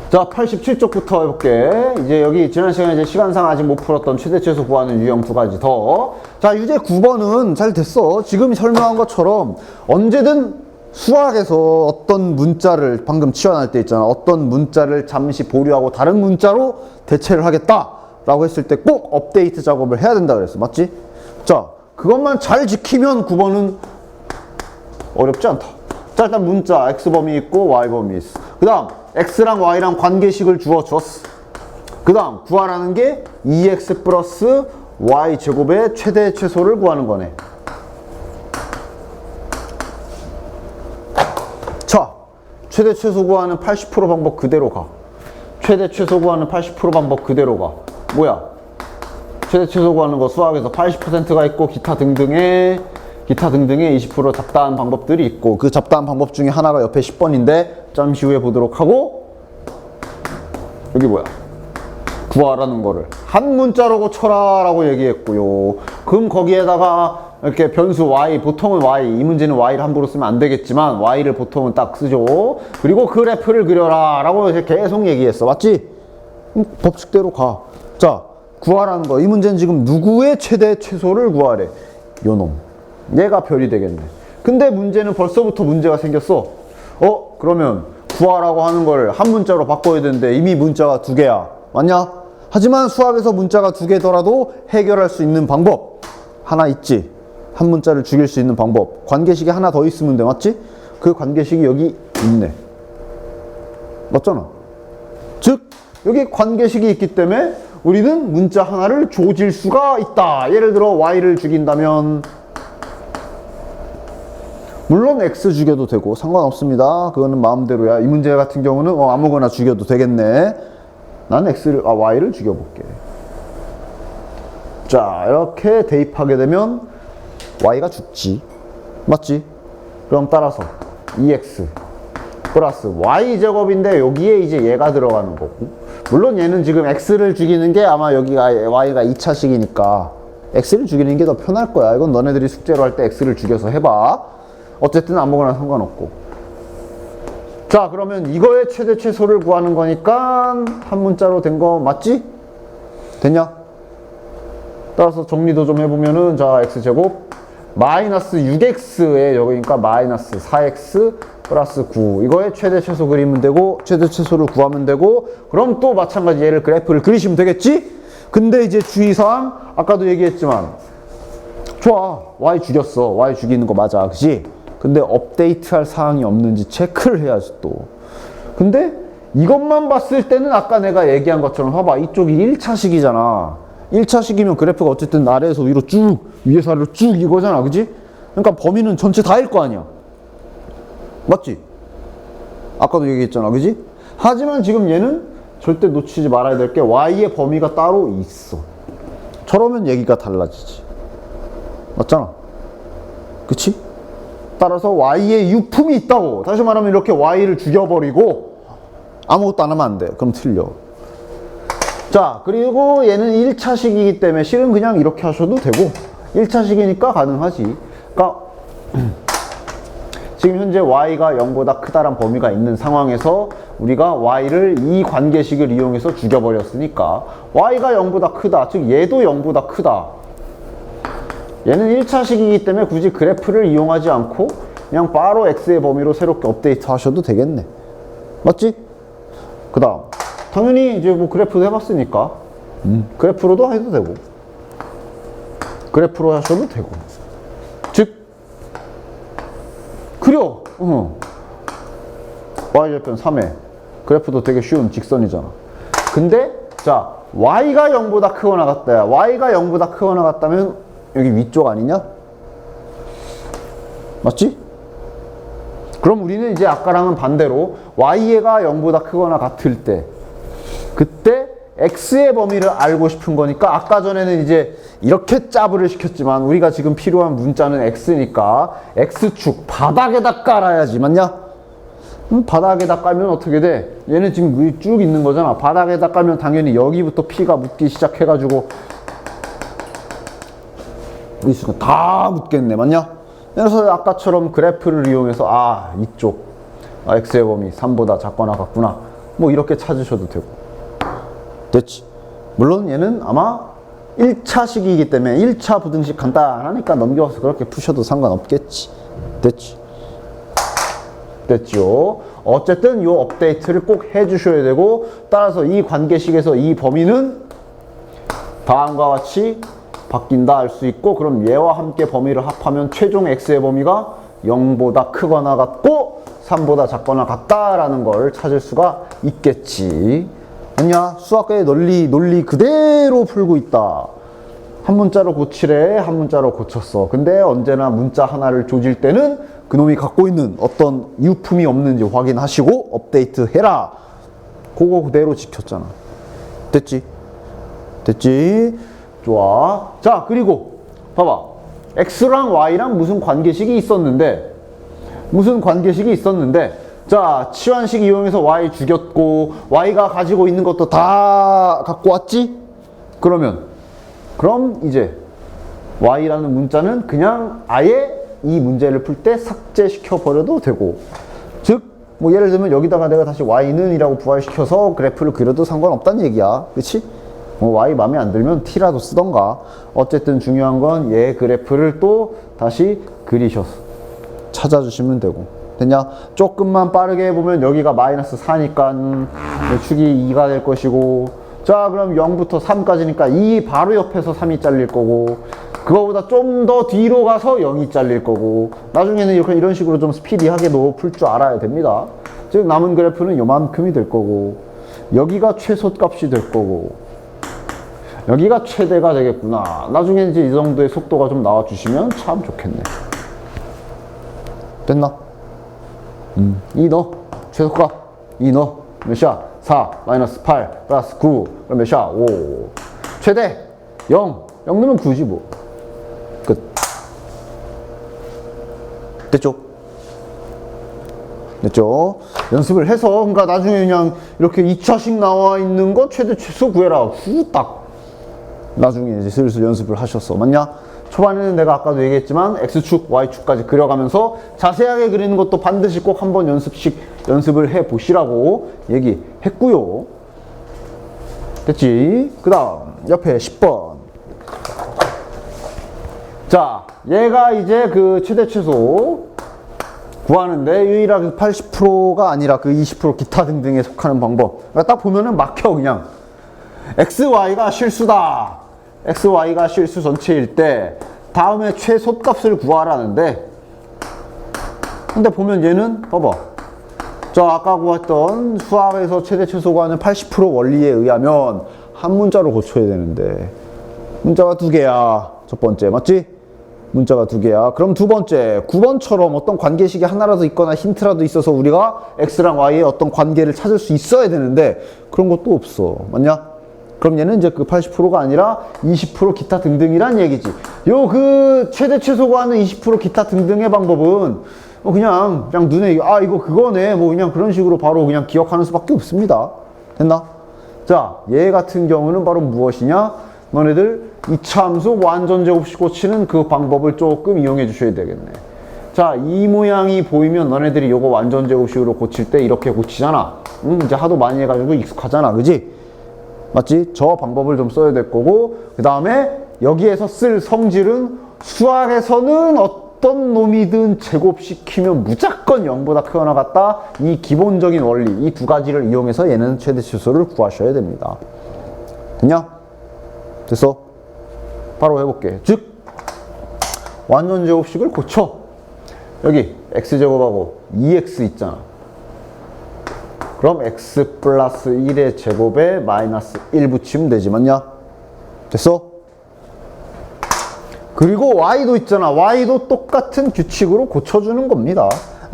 자, 87쪽부터 해볼게. 이제 여기 지난 시간에 이제 시간상 아직 못 풀었던 최대 최소 구하는 유형 두 가지 더. 자, 유제 9번은 잘 됐어. 지금 설명한 것처럼 언제든 수학에서 어떤 문자를 방금 치환할 때 있잖아. 어떤 문자를 잠시 보류하고 다른 문자로 대체를 하겠다 라고 했을 때 꼭 업데이트 작업을 해야 된다 그랬어. 맞지? 자, 그것만 잘 지키면 9번은 어렵지 않다. 자, 일단 문자 x범위 있고 y범위 있어. 그 다음 x랑 y랑 관계식을 주어줬어. 그 다음 구하라는 게 2x 플러스 y 제곱의 최대 최소를 구하는 거네. 자, 최대 최소 구하는 80% 방법 그대로 가. 최대 최소 구하는 80% 방법 그대로 가. 뭐야? 최대 최소 구하는 거 수학에서 80%가 있고 기타 등등의 20% 잡다한 방법들이 있고 그 잡다한 방법 중에 하나가 옆에 10번인데 잠시 후에 보도록 하고 여기 뭐야? 구하라는 거를 한 문자로 고쳐라 라고 얘기했고요. 그럼 거기에다가 이렇게 변수 y, 보통은 y, 이 문제는 y를 함부로 쓰면 안 되겠지만 y를 보통은 딱 쓰죠. 그리고 그래프를 그려라 라고 이제 계속 얘기했어. 맞지? 법칙대로 가. 자, 구하라는 거. 이 문제는 지금 누구의 최대 최소를 구하래? 요놈. 얘가 별이 되겠네. 근데 문제는 벌써부터 문제가 생겼어. 그러면 구하라고 하는 걸 한 문자로 바꿔야 되는데 이미 문자가 2개야. 맞냐? 하지만 수학에서 문자가 2개더라도 해결할 수 있는 방법 하나 있지. 한 문자를 죽일 수 있는 방법. 관계식이 하나 더 있으면 돼. 맞지? 그 관계식이 여기 있네. 맞잖아. 즉 여기 관계식이 있기 때문에 우리는 문자 하나를 조질 수가 있다. 예를 들어 y를 죽인다면, 물론 x 죽여도 되고 상관없습니다. 그거는 마음대로야. 이 문제 같은 경우는 아무거나 죽여도 되겠네. 난 y를 죽여볼게. 자, 이렇게 대입하게 되면 y가 죽지. 맞지? 그럼 따라서 2x 플러스 y제곱인데 여기에 이제 얘가 들어가는 거고, 물론 얘는 지금 x를 죽이는 게 아마 여기가 y가 2차식이니까 x를 죽이는 게 더 편할 거야. 이건 너네들이 숙제로 할 때 x를 죽여서 해봐. 어쨌든 아무거나 상관없고. 자, 그러면 이거의 최대 최소를 구하는 거니까 한 문자로 된 거 맞지? 됐냐? 따라서 정리도 좀 해보면은, 자, x제곱 마이너스 6x에 여기니까 마이너스 4x 플러스 9. 이거의 최대 최소 그리면 되고, 최대 최소를 구하면 되고, 그럼 또 마찬가지 얘를 그래프를 그리시면 되겠지? 근데 이제 주의사항, 아까도 얘기했지만, 좋아, y 죽였어. y 죽이는 거 맞아. 그치? 근데 업데이트할 사항이 없는지 체크를 해야지 또. 근데 이것만 봤을 때는 아까 내가 얘기한 것처럼 봐봐. 이쪽이 1차식이잖아. 1차식이면 그래프가 어쨌든 아래에서 위로 쭉, 위에서 아래로 쭉 이거잖아. 그지? 그러니까 범위는 전체 다일 거 아니야. 맞지? 아까도 얘기했잖아. 그지? 하지만 지금 얘는 절대 놓치지 말아야 될 게 y의 범위가 따로 있어. 저러면 얘기가 달라지지. 맞잖아. 그치? 따라서 y의 유품이 있다고. 다시 말하면 이렇게 y를 죽여버리고 아무것도 안 하면 안 돼. 그럼 틀려. 자, 그리고 얘는 1차식이기 때문에 실은 그냥 이렇게 하셔도 되고, 1차식이니까 가능하지. 그러니까 지금 현재 y가 0보다 크다란 범위가 있는 상황에서 우리가 y를 이 관계식을 이용해서 죽여버렸으니까 y가 0보다 크다. 즉 얘도 0보다 크다. 얘는 1차식이기 때문에 굳이 그래프를 이용하지 않고 그냥 바로 x의 범위로 새롭게 업데이트 하셔도 되겠네. 맞지? 그 다음 당연히 이제 뭐 그래프도 해봤으니까 그래프로도 해도 되고 그래프로 하셔도 되고, 즉 그려 y절편 3회 그래프도 되게 쉬운 직선이잖아. 근데 자, y가 0보다 크거나 같다. y가 0보다 크거나 같다면 여기 위쪽 아니냐? 맞지? 그럼 우리는 이제 아까랑은 반대로 y가 0보다 크거나 같을 때, 그때 x의 범위를 알고 싶은 거니까, 아까 전에는 이제 이렇게 짜부를 시켰지만 우리가 지금 필요한 문자는 x니까 x축 바닥에다 깔아야지. 맞냐? 바닥에다 깔면 어떻게 돼? 얘는 지금 여기 쭉 있는 거잖아. 바닥에다 깔면 당연히 여기부터 p가 묻기 시작해가지고 다 묻겠네. 맞냐? 그래서 아까처럼 그래프를 이용해서 이쪽 x의 범위 3보다 작거나 같구나, 뭐 이렇게 찾으셔도 되고. 됐지? 물론 얘는 아마 1차식이기 때문에 1차 부등식 간단하니까 넘겨서 그렇게 푸셔도 상관없겠지. 됐지? 됐죠? 어쨌든 요 업데이트를 꼭 해주셔야 되고, 따라서 이 관계식에서 이 범위는 다음과 같이 바뀐다 할 수 있고, 그럼 얘와 함께 범위를 합하면 최종 x의 범위가 0보다 크거나 같고 3보다 작거나 같다라는 걸 찾을 수가 있겠지. 아니야, 수학과의 논리 그대로 풀고 있다. 한 문자로 고치래, 한 문자로 고쳤어. 근데 언제나 문자 하나를 조질 때는 그놈이 갖고 있는 어떤 유품이 없는지 확인하시고 업데이트 해라. 그거 그대로 지켰잖아. 됐지? 됐지? 좋아. 자, 그리고 봐봐. x랑 y랑 무슨 관계식이 있었는데, 자, 치환식 이용해서 y 죽였고 y가 가지고 있는 것도 다 갖고 왔지? 그럼 이제 y라는 문자는 그냥 아예 이 문제를 풀 때 삭제시켜 버려도 되고, 즉 뭐 예를 들면 여기다가 내가 다시 y는 이라고 부활시켜서 그래프를 그려도 상관없다는 얘기야. 그치? 뭐 y 마음에 안 들면 t라도 쓰던가. 어쨌든 중요한 건 얘 그래프를 또 다시 그리셔서 찾아주시면 되고. 됐냐? 조금만 빠르게 해보면 여기가 마이너스 4니까 축이 2가 될 것이고, 자 그럼 0부터 3까지니까 2 바로 옆에서 3이 잘릴 거고, 그거보다 좀 더 뒤로 가서 0이 잘릴 거고, 나중에는 이런 식으로 좀 스피디하게도 풀 줄 알아야 됩니다. 즉 남은 그래프는 요만큼이 될 거고, 여기가 최소값이 될 거고, 여기가 최대가 되겠구나. 나중에 이제 이 정도의 속도가 좀 나와주시면 참 좋겠네. 됐나? 2 넣어. 최소값 2 넣어. 몇이야? 4 마이너스 8 플러스 9 그럼 몇이야? 5. 최대 0 넣으면 9지 뭐. 끝. 됐죠? 됐죠? 연습을 해서, 그러니까 나중에 그냥 이렇게 2차식 나와 있는 거 최대 최소 구해라. 딱. 나중에 이제 슬슬 연습을 하셨어. 맞냐? 초반에는 내가 아까도 얘기했지만 X축, Y축까지 그려가면서 자세하게 그리는 것도 반드시 꼭 한번 연습을 해 보시라고 얘기했고요. 됐지? 그 다음 옆에 10번. 자, 얘가 이제 그 최대 최소 구하는데 유일하게 80%가 아니라 그 20% 기타 등등에 속하는 방법. 그러니까 딱 보면은 막혀 그냥. XY가 실수다. XY가 실수 전체일 때 다음에 최소값을 구하라는데, 근데 보면 얘는 봐봐. 저 아까 구했던 수학에서 최대 최소 구하는 80% 원리에 의하면 한 문자로 고쳐야 되는데 문자가 2개야. 첫 번째 맞지? 문자가 2개야. 그럼 두 번째 9번처럼 어떤 관계식이 하나라도 있거나 힌트라도 있어서 우리가 X랑 Y의 어떤 관계를 찾을 수 있어야 되는데 그런 것도 없어. 맞냐? 그럼 얘는 이제 그 80%가 아니라 20% 기타 등등이란 얘기지. 요 그 최대 최소 구하는 20% 기타 등등의 방법은 그냥 눈에 이거 그거네 뭐 그냥 그런 식으로 바로 그냥 기억하는 수밖에 없습니다. 됐나? 자, 얘 같은 경우는 바로 무엇이냐? 너네들 이차함수 완전 제곱식 고치는 그 방법을 조금 이용해 주셔야 되겠네. 자, 이 모양이 보이면 너네들이 요거 완전 제곱식으로 고칠 때 이렇게 고치잖아. 이제 하도 많이 해가지고 익숙하잖아. 그지? 맞지? 저 방법을 좀 써야 될 거고, 그 다음에 여기에서 쓸 성질은 수학에서는 어떤 놈이든 제곱시키면 무조건 0보다 크거나 같다. 이 기본적인 원리, 이 두 가지를 이용해서 얘는 최대 최소를 구하셔야 됩니다. 됐냐? 됐어? 바로 해볼게. 즉 완전 제곱식을 고쳐. 여기 x제곱하고 2x 있잖아. 그럼 x 플러스 1의 제곱에 마이너스 1 붙이면 되지. 맞냐? 됐어? 그리고 y도 있잖아. y도 똑같은 규칙으로 고쳐주는 겁니다.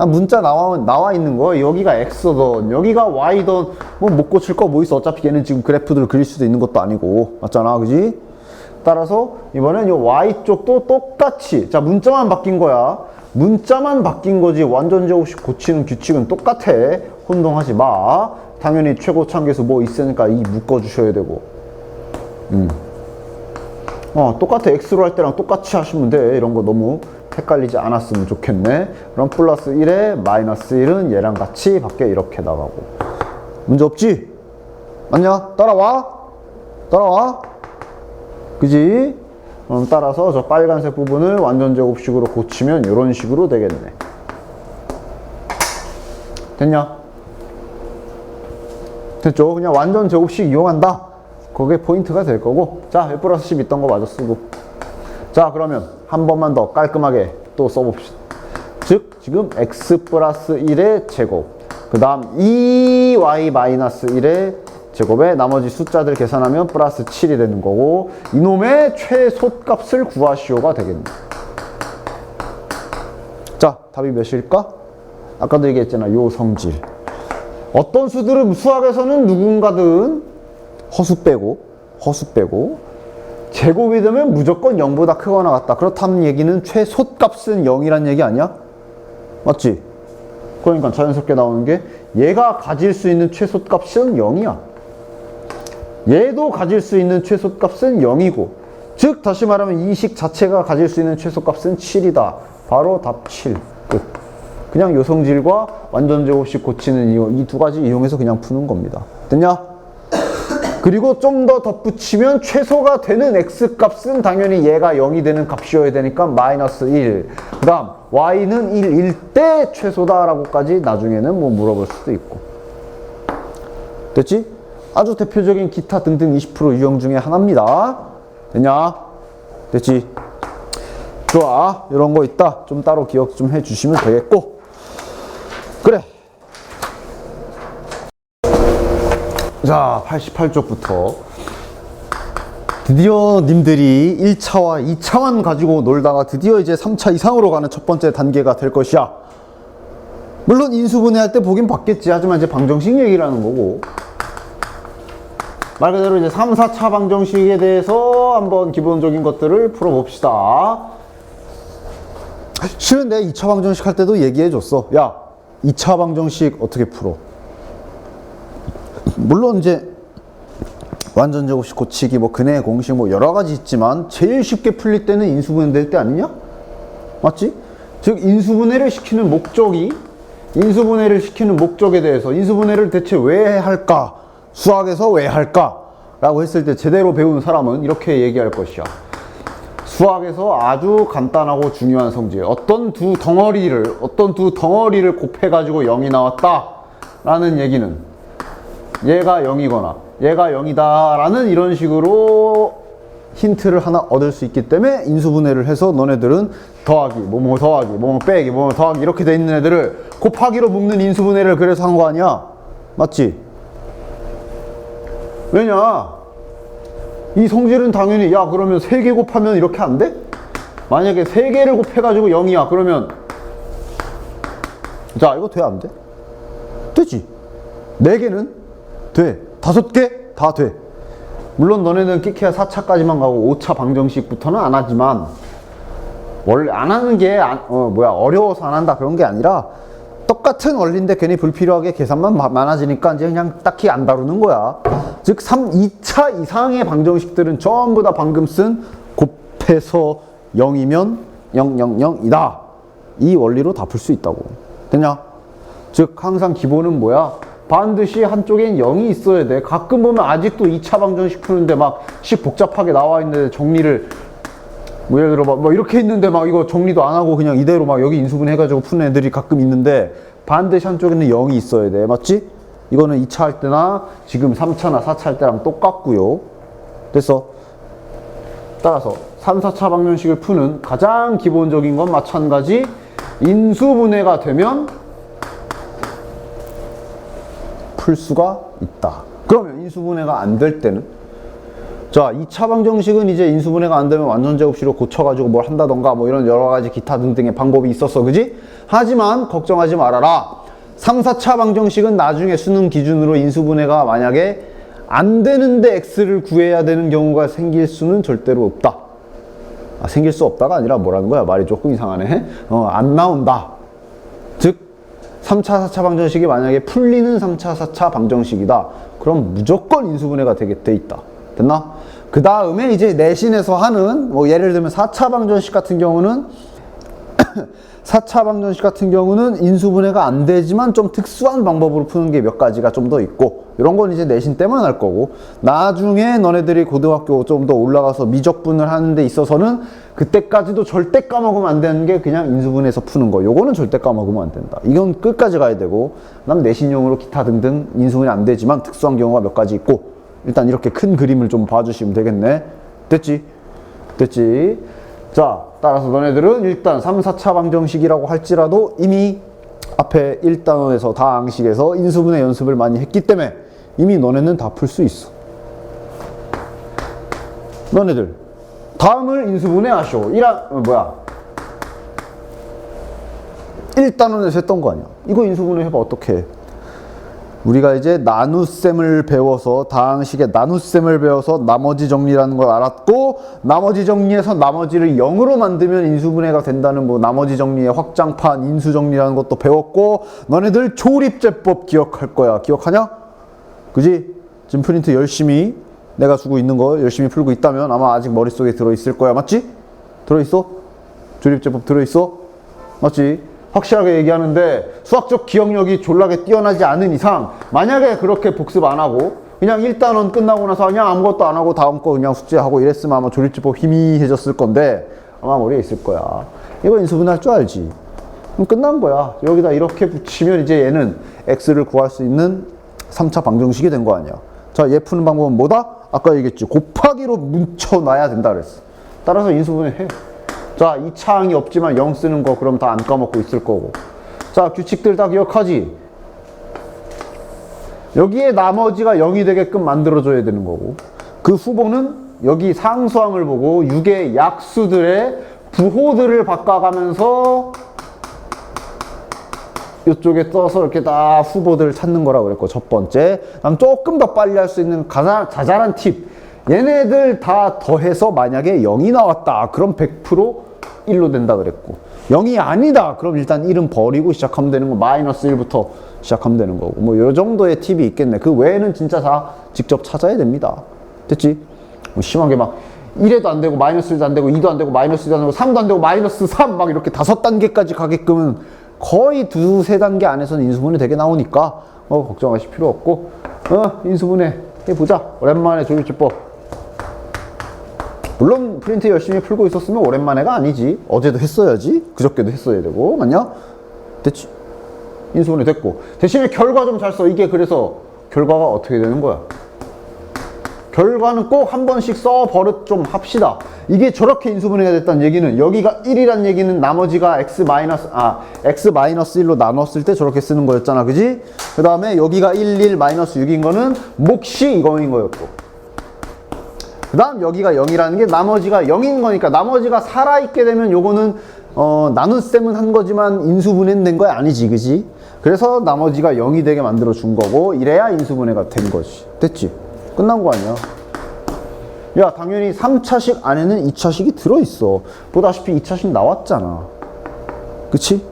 문자 나와 있는 거, 여기가 x든 여기가 y든 뭐 못 고칠 거 뭐 있어. 어차피 얘는 지금 그래프들을 그릴 수도 있는 것도 아니고. 맞잖아. 그지? 따라서 이번엔 요 y 쪽도 똑같이, 자 문자만 바뀐 거야. 문자만 바뀐 거지 완전 제곱식 고치는 규칙은 똑같아. 혼동하지 마. 당연히 최고 참계수 뭐 있으니까 이 묶어주셔야 되고. 똑같아. x로 할 때랑 똑같이 하시면 돼. 이런 거 너무 헷갈리지 않았으면 좋겠네. 그럼 플러스 1에 마이너스 1은 얘랑 같이 밖에 이렇게 나가고. 문제 없지? 맞냐? 따라와? 따라와? 그지? 그럼 따라서 저 빨간색 부분을 완전 제곱식으로 고치면 이런 식으로 되겠네. 됐냐? 됐죠? 그냥 완전 제곱식 이용한다. 그게 포인트가 될 거고. 자, 1 플러스 10 있던 거 마저 쓰고. 자, 그러면 한 번만 더 깔끔하게 또 써봅시다. 즉, 지금 x 플러스 1의 제곱, 그 다음 2y 마이너스 1의 제곱에 나머지 숫자들 계산하면 플러스 7이 되는 거고, 이놈의 최소값을 구하시오가 되겠네. 자, 답이 몇일까? 아까도 얘기했잖아. 요 성질. 어떤 수들은 수학에서는 누군가든 허수 빼고 제곱이 되면 무조건 0보다 크거나 같다. 그렇다는 얘기는 최소값은 0이란 얘기 아니야? 맞지? 그러니까 자연스럽게 나오는 게 얘가 가질 수 있는 최소값은 0이야. 얘도 가질 수 있는 최소값은 0이고, 즉 다시 말하면 이 식 자체가 가질 수 있는 최소값은 7이다. 바로 답 7. 끝. 그냥 요 성질과 완전 제곱식 고치는 이 두 가지 이용해서 그냥 푸는 겁니다. 됐냐? 그리고 좀 더 덧붙이면 최소가 되는 x값은 당연히 얘가 0이 되는 값이어야 되니까 마이너스 1. 그 다음 y는 1일 때 최소다라고까지 나중에는 뭐 물어볼 수도 있고. 됐지? 아주 대표적인 기타 등등 20% 유형 중에 하나입니다. 됐냐? 됐지? 좋아. 이런 거 있다. 좀 따로 기억 좀 해주시면 되겠고. 그래. 자, 88쪽부터. 드디어 님들이 1차와 2차만 가지고 놀다가 드디어 이제 3차 이상으로 가는 첫 번째 단계가 될 것이야. 물론 인수분해할 때 보긴 봤겠지. 하지만 이제 방정식 얘기라는 거고. 말 그대로 이제 3, 4차 방정식에 대해서 한번 기본적인 것들을 풀어봅시다. 실은 내가 2차 방정식 할 때도 얘기해줬어. 야, 2차 방정식 어떻게 풀어? 물론 이제 완전 제곱식 고치기, 뭐 근해 공식 뭐 여러 가지 있지만 제일 쉽게 풀릴 때는 인수분해 될 때 아니냐? 맞지? 즉 인수분해를 시키는 목적이 인수분해를 시키는 목적에 대해서 인수분해를 대체 왜 할까? 수학에서 왜 할까? 라고 했을 때 제대로 배운 사람은 이렇게 얘기할 것이야. 수학에서 아주 간단하고 중요한 성질, 어떤 두 덩어리를 곱해가지고 0이 나왔다 라는 얘기는 얘가 0이거나 얘가 0이다 라는 이런 식으로 힌트를 하나 얻을 수 있기 때문에 인수분해를 해서 너네들은 더하기, 뭐뭐 더하기, 뭐뭐 빼기, 뭐뭐 더하기 이렇게 돼 있는 애들을 곱하기로 묶는 인수분해를 그래서 한 거 아니야? 맞지? 왜냐? 이 성질은 당연히 야 그러면 3개 곱하면 이렇게 안 돼? 만약에 3개를 곱해가지고 0이야 그러면 자 이거 돼 안 돼? 되지. 4개는 돼. 5개? 다 돼. 물론 너네는 끼케야 4차까지만 가고 5차 방정식부터는 안 하지만 원래 안 하는 게 어려워서 안 한다 그런 게 아니라 똑같은 원리인데 괜히 불필요하게 계산만 많아지니까 이제 그냥 딱히 안 다루는 거야. 즉 2차 이상의 방정식들은 전부 다 방금 쓴 곱해서 0이면 000이다. 이 원리로 다 풀 수 있다고. 됐냐? 즉 항상 기본은 뭐야? 반드시 한쪽엔 0이 있어야 돼. 가끔 보면 아직도 2차 방정식 푸는데 막 식 복잡하게 나와 있는데 정리를 뭐 예를 들어 뭐 이렇게 있는데 막 이거 정리도 안 하고 그냥 이대로 막 여기 인수분해 해가지고 푸는 애들이 가끔 있는데 반드시 한쪽에는 0이 있어야 돼. 맞지? 이거는 2차 할 때나 지금 3차나 4차 할 때랑 똑같고요. 됐어? 따라서 3, 4차 방정식을 푸는 가장 기본적인 건 마찬가지 인수분해가 되면 풀 수가 있다. 그러면 인수분해가 안 될 때는 자, 2차 방정식은 이제 인수분해가 안 되면 완전 제곱식으로 고쳐가지고 뭘 한다던가 뭐 이런 여러 가지 기타 등등의 방법이 있었어. 그지? 하지만 걱정하지 말아라. 3, 4차 방정식은 나중에 수능 기준으로 인수분해가 만약에 안 되는데 x를 구해야 되는 경우가 생길 수는 절대로 없다. 아, 생길 수 없다가 아니라 뭐라는 거야? 말이 조금 이상하네. 안 나온다. 즉 3차, 4차 방정식이 만약에 풀리는 3차, 4차 방정식이다. 그럼 무조건 인수분해가 되게 돼 있다. 됐나? 그 다음에 이제 내신에서 하는 뭐 예를 들면 4차 방정식 같은 경우는 4차 방정식 같은 경우는 인수분해가 안 되지만 좀 특수한 방법으로 푸는 게 몇 가지가 좀 더 있고 이런 건 이제 내신 때만 할 거고 나중에 너네들이 고등학교 좀 더 올라가서 미적분을 하는 데 있어서는 그때까지도 절대 까먹으면 안 되는 게 그냥 인수분해에서 푸는 거. 요거는 절대 까먹으면 안 된다. 이건 끝까지 가야 되고 그다음 내신용으로 기타 등등 인수분해 안 되지만 특수한 경우가 몇 가지 있고 일단 이렇게 큰 그림을 좀 봐주시면 되겠네. 됐지? 됐지? 자, 따라서 너네들은 일단 3, 4차 방정식이라고 할지라도 이미 앞에 1단원에서 다항식에서 인수분해 연습을 많이 했기 때문에 이미 너네는 다 풀 수 있어. 너네들 다음을 인수분해 하쇼. 1단원에서 했던 거 아니야. 이거 인수분해 해봐. 어떻게 해? 우리가 이제 나눗셈을 배워서 다항식의 나눗셈을 배워서 나머지 정리라는 걸 알았고 나머지 정리에서 나머지를 0으로 만들면 인수분해가 된다는 뭐 나머지 정리의 확장판 인수정리라는 것도 배웠고 너네들 조립제법 기억할 거야. 기억하냐? 그지? 지금 프린트 열심히 내가 주고 있는 거 열심히 풀고 있다면 아마 아직 머릿속에 들어있을 거야. 맞지? 들어있어? 조립제법 들어있어? 맞지? 확실하게 얘기하는데 수학적 기억력이 졸라게 뛰어나지 않은 이상 만약에 그렇게 복습 안 하고 그냥 1단원 끝나고 나서 그냥 아무것도 안 하고 다음 거 그냥 숙제하고 이랬으면 아마 조립제법 희미해졌을 건데 아마 머리에 있을 거야. 이거 인수분해 할 줄 알지? 그럼 끝난 거야. 여기다 이렇게 붙이면 이제 얘는 x를 구할 수 있는 3차 방정식이 된 거 아니야. 자, 얘 푸는 방법은 뭐다? 아까 얘기했지. 곱하기로 뭉쳐놔야 된다 그랬어. 따라서 인수분해 해. 자, 2차항이 없지만 0 쓰는 거 그럼 다 안 까먹고 있을 거고. 자, 규칙들 다 기억하지? 여기에 나머지가 0이 되게끔 만들어줘야 되는 거고, 그 후보는 여기 상수항을 보고 6의 약수들의 부호들을 바꿔가면서 이쪽에 떠서 이렇게 다 후보들을 찾는 거라고 그랬고, 첫 번째. 그다음 조금 더 빨리 할 수 있는 자잘한 팁. 얘네들 다 더해서 만약에 0이 나왔다. 그럼 100% 1로 된다 그랬고, 0이 아니다. 그럼 일단 1은 버리고 시작하면 되는 거. 마이너스 1부터 시작하면 되는 거고. 뭐 요 정도의 팁이 있겠네. 그 외에는 진짜 다 직접 찾아야 됩니다. 됐지? 뭐 심하게 막 1에도 안 되고 마이너스 1도 안 되고 2도 안 되고 마이너스 2도 안 되고 3도 안 되고 마이너스 3 막 이렇게 5단계까지 가게끔은 거의 2-3단계 안에서는 인수분해 되게 나오니까 걱정하실 필요 없고, 인수분해 해보자. 오랜만에 조립제법. 물론 프린트 열심히 풀고 있었으면 오랜만에가 아니지. 어제도 했어야지. 그저께도 했어야 되고. 맞냐? 됐지? 인수분해 됐고, 대신에 결과 좀 잘 써. 이게 그래서 결과가 어떻게 되는 거야? 결과는 꼭 한 번씩 써 버릇 좀 합시다. 이게 저렇게 인수분해가 됐다는 얘기는, 여기가 1이란 얘기는 나머지가 x-1로 나눴을 때 저렇게 쓰는 거였잖아. 그지? 그 다음에 여기가 1, 1, 마이너스 6인 거는 몫이 이거인 거였고, 그 다음 여기가 0이라는 게 나머지가 0인 거니까, 나머지가 살아있게 되면 요거는 나눗셈은 한 거지만 인수분해는 된 거야 아니지. 그지? 그래서 나머지가 0이 되게 만들어 준 거고, 이래야 인수분해가 된 거지. 됐지? 끝난 거 아니야. 야, 당연히 3차식 안에는 2차식이 들어있어. 보다시피 2차식 나왔잖아. 그치?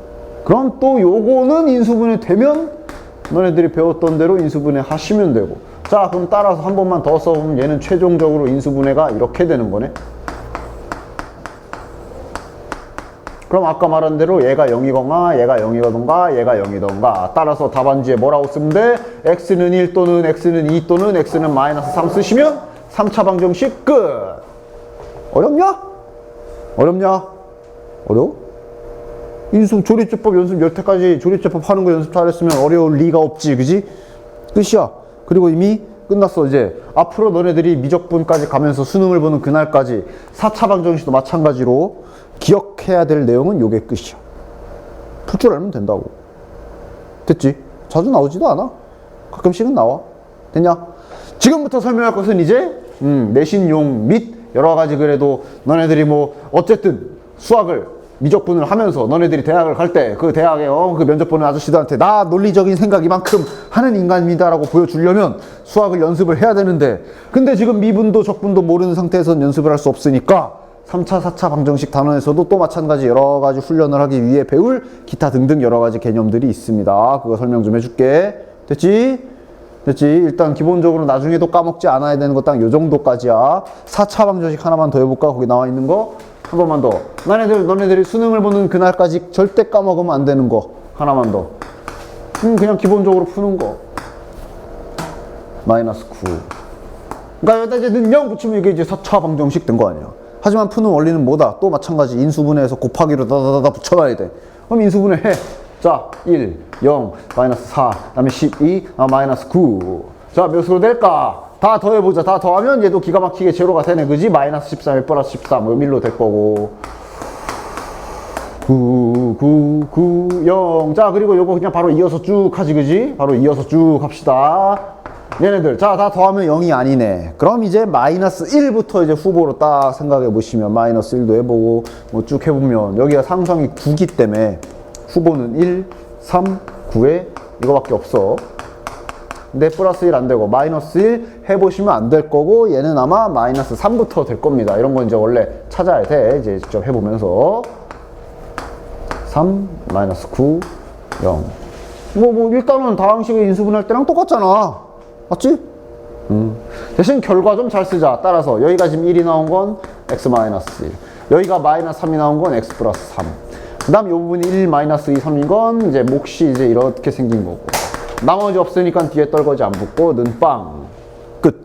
그럼 또 요거는 인수분해 되면 너네들이 배웠던 대로 인수분해 하시면 되고. 자, 그럼 따라서 한 번만 더 써보면 얘는 최종적으로 인수분해가 이렇게 되는 거네. 그럼 아까 말한 대로 얘가 0이거나 얘가 0이거든가 얘가 0이던가, 따라서 답안지에 뭐라고 쓰면 돼? x는 1 또는 x는 2 또는 x는 마이너스 3 쓰시면 3차 방정식 끝. 어렵냐? 어렵냐? 어려워? 조립제법 연습 여태까지 조립제법 하는 거 연습 잘했으면 어려울 리가 없지. 그지? 끝이야. 그리고 이미 끝났어. 이제 앞으로 너네들이 미적분까지 가면서 수능을 보는 그날까지 4차 방정식도 마찬가지로 기억해야 될 내용은 요게 끝이야. 풀 줄 알면 된다고. 됐지? 자주 나오지도 않아. 가끔씩은 나와. 됐냐? 지금부터 설명할 것은 이제 내신용 및 여러 가지, 그래도 너네들이 뭐 어쨌든 수학을 미적분을 하면서 너네들이 대학을 갈 때 그 대학에 그 면접 보는 아저씨들한테 나 논리적인 생각 이만큼 하는 인간입니다라고 보여주려면 수학을 연습을 해야 되는데, 근데 지금 미분도 적분도 모르는 상태에서는 연습을 할 수 없으니까 3차, 4차 방정식 단원에서도 또 마찬가지 여러 가지 훈련을 하기 위해 배울 기타 등등 여러 가지 개념들이 있습니다. 그거 설명 좀 해줄게. 됐지? 됐지? 일단 기본적으로 나중에도 까먹지 않아야 되는 거 딱 요 정도까지야. 4차 방정식 하나만 더 해볼까? 거기 나와 있는 거 한 번만 더. 너네들이 수능을 보는 그날까지 절대 까먹으면 안 되는 거 하나만 더. 그냥 기본적으로 푸는 거. 마이너스 9. 그러니까 여기다 이제 능량 붙이면 이게 이제 4차 방정식 된 거 아니야. 하지만 푸는 원리는 뭐다? 또 마찬가지 인수분해해서 곱하기로 다다다다 붙여놔야 돼. 그럼 인수분해 해. 자, 1, 0, 마이너스 4, 그 다음에 12, 마이너스 9. 자, 몇으로 될까? 다 더해보자. 다 더하면 얘도 기가 막히게 제로가 되네. 그지? 마이너스 13, 1 플러스 13, 1로 될 거고. 9, 9, 9, 0. 자, 그리고 요거 그냥 바로 이어서 쭉 하지. 그지? 바로 이어서 쭉 합시다. 얘네들. 자, 다 더하면 0이 아니네. 그럼 이제 마이너스 1부터 이제 후보로 딱 생각해 보시면 마이너스 1도 해보고 뭐 쭉 해보면 여기가 상수항이 9기 때문에 후보는 1, 3, 9에 이거밖에 없어. 근데 플러스 1 안 되고 마이너스 1 해보시면 안 될 거고, 얘는 아마 마이너스 3부터 될 겁니다. 이런 건 이제 원래 찾아야 돼. 이제 직접 해보면서 3, 마이너스 9, 0. 뭐 일단은 다항식의 인수분할 때랑 똑같잖아. 맞지? 대신 결과 좀 잘 쓰자. 따라서 여기가 지금 1이 나온 건 x 마이너스 1. 여기가 마이너스 3이 나온 건 x 플러스 3. 그 다음 이 부분이 1, 마이너스 2, 3인 건 이제 몫이 이제 이렇게 생긴 거고. 나머지 없으니까 뒤에 떨거지 안 붙고 는빵. 끝.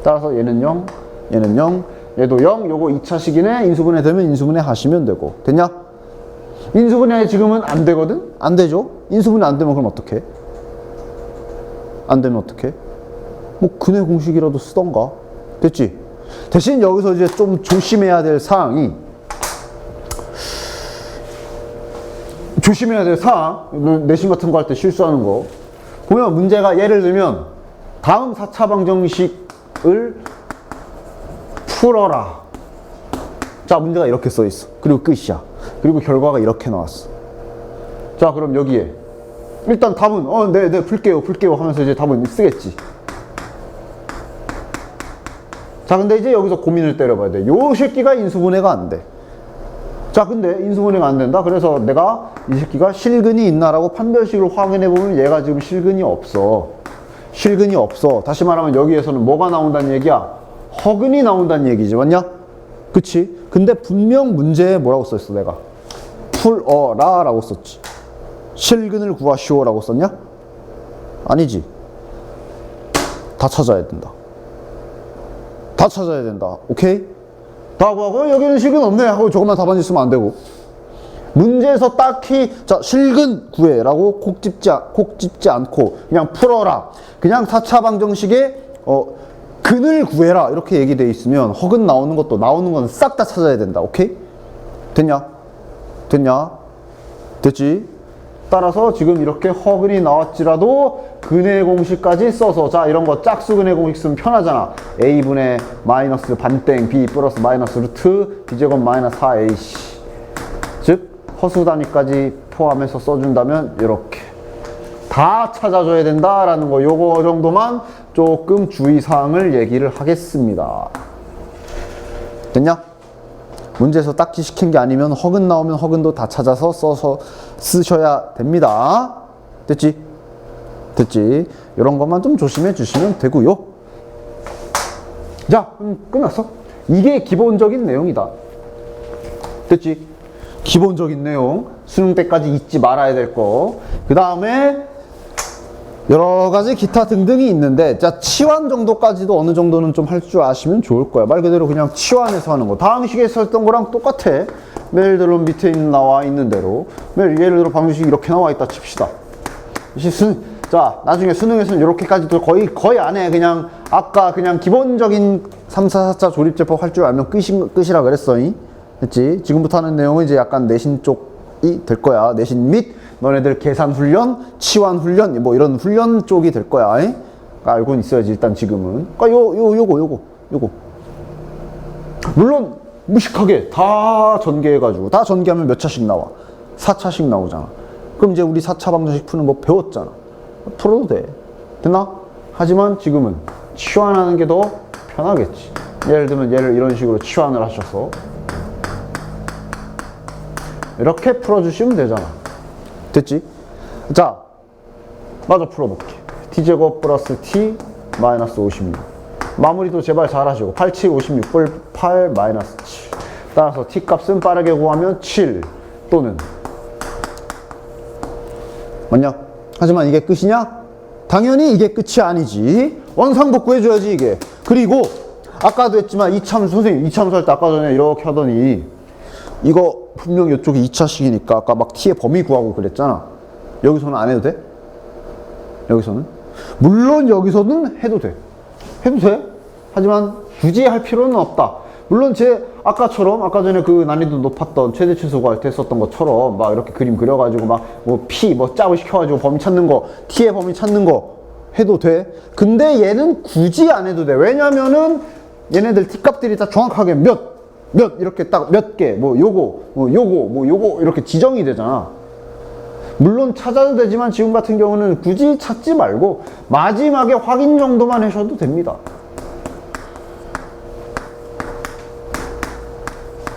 따라서 얘는 0, 얘는 0, 얘도 0. 요거 2차식이네. 인수분해 되면 인수분해 하시면 되고. 됐냐? 인수분해 지금은 안 되거든? 안 되죠? 인수분해 안 되면 그럼 어떡해? 안 되면 어떡해? 뭐 근해 공식이라도 쓰던가. 됐지? 대신 여기서 이제 좀 조심해야 될 사항이, 내신 같은 거 할 때 실수하는 거 보면, 문제가 예를 들면 다음 4차 방정식을 풀어라. 자, 문제가 이렇게 써 있어. 그리고 끝이야. 그리고 결과가 이렇게 나왔어. 자, 그럼 여기에 일단 답은 네 풀게요 하면서 이제 답은 쓰겠지. 자, 근데 이제 여기서 고민을 때려봐야 돼. 요 새끼가 인수분해가 안 돼. 자, 근데 인수분해가 안 된다. 그래서 내가 이 새끼가 실근이 있나라고 판별식을 확인해보면 얘가 지금 실근이 없어. 실근이 없어. 다시 말하면 여기에서는 뭐가 나온다는 얘기야? 허근이 나온다는 얘기지. 맞냐? 그치? 근데 분명 문제에 뭐라고 써있어 내가? 풀어라 라고 썼지. 실근을 구하시오 라고 썼냐? 아니지. 다 찾아야 된다. 다 찾아야 된다. 오케이? 다 구하고 여기는 실근 없네 하고 조금만 답안 있으면 안 되고, 문제에서 딱히 자 실근 구해라고 콕 집지 않고 그냥 풀어라, 그냥 4차 방정식에 근을 구해라 이렇게 얘기돼 있으면 허근 나오는 것도 나오는 건 싹 다 찾아야 된다. 오케이? 됐냐? 됐지? 따라서 지금 이렇게 허근이 나왔지라도 근의 공식까지 써서, 자 이런 거 짝수 근의 공식 쓰면 편하잖아. a분의 마이너스 반땡 b 플러스 마이너스 루트 b제곱 마이너스 4ac, 즉 허수 단위까지 포함해서 써준다면 이렇게 다 찾아줘야 된다라는 거, 요거 정도만 조금 주의사항을 얘기를 하겠습니다. 됐냐? 문제에서 딱히 시킨 게 아니면 허근 나오면 허근도 다 찾아서 써서 쓰셔야 됩니다. 됐지? 이런 것만 좀 조심해 주시면 되고요. 자, 끝났어. 이게 기본적인 내용이다. 됐지? 기본적인 내용, 수능 때까지 잊지 말아야 될 거. 그 다음에 여러 가지 기타 등등이 있는데, 자 치환 정도까지도 어느 정도는 좀 할 줄 아시면 좋을 거야. 말 그대로 그냥 치환해서 하는 거. 다음 시계에서 했던 거랑 똑같아. 예를 들어 밑에 나와 있는 대로, 예를 들어 방정식이 이렇게 나와 있다 칩시다. 자 나중에 수능에서는 이렇게까지도 거의 안 해. 그냥 아까 그냥 기본적인 3, 4, 4차 조립제법 할 줄 알면 끝이라 그랬어. 됐지? 지금부터 하는 내용은 이제 약간 내신 쪽이 될 거야. 내신 및 너네들 계산 훈련, 치환 훈련, 뭐 이런 훈련 쪽이 될 거야. 알고는 있어야지 일단 지금은. 그러니까 요거. 물론 무식하게 다 전개해가지고, 다 전개하면 몇 차씩 나와? 4차씩 나오잖아. 그럼 이제 우리 4차 방정식 푸는 거 배웠잖아. 풀어도 돼. 됐나? 하지만 지금은 치환하는 게 더 편하겠지. 예를 들면 얘를 이런 식으로 치환을 하셔서 이렇게 풀어주시면 되잖아. 됐지? 자, 마저 풀어볼게. t제곱 플러스 t 마이너스 56. 마무리도 제발 잘 하시고, 8, 7, 56, 뿔 8, 마이너스 7. 따라서 t 값은 빠르게 구하면 7 또는, 맞냐? 하지만 이게 끝이냐? 당연히 이게 끝이 아니지. 원상복구 해줘야지 이게. 그리고 아까도 했지만 이참수, 선생님 이참수 할 때 아까 전에 이렇게 하더니 이거 분명 이쪽이 2차식이니까 아까 막 t의 범위 구하고 그랬잖아. 여기서는 안 해도 돼? 여기서는? 물론 여기서는 해도 돼. 하지만 굳이 할 필요는 없다. 물론 아까 전에 그 난이도 높았던 최대 최소 구할 때 썼던 것처럼 막 이렇게 그림 그려가지고 막 뭐 p 뭐 짝을 시켜가지고 범위 찾는 거, t의 범위 찾는 거 해도 돼. 근데 얘는 굳이 안 해도 돼. 왜냐면은 얘네들 t 값들이 다 정확하게 몇 이렇게 딱 몇 개, 요거 이렇게 지정이 되잖아. 물론 찾아도 되지만 지금 같은 경우는 굳이 찾지 말고 마지막에 확인 정도만 하셔도 됩니다.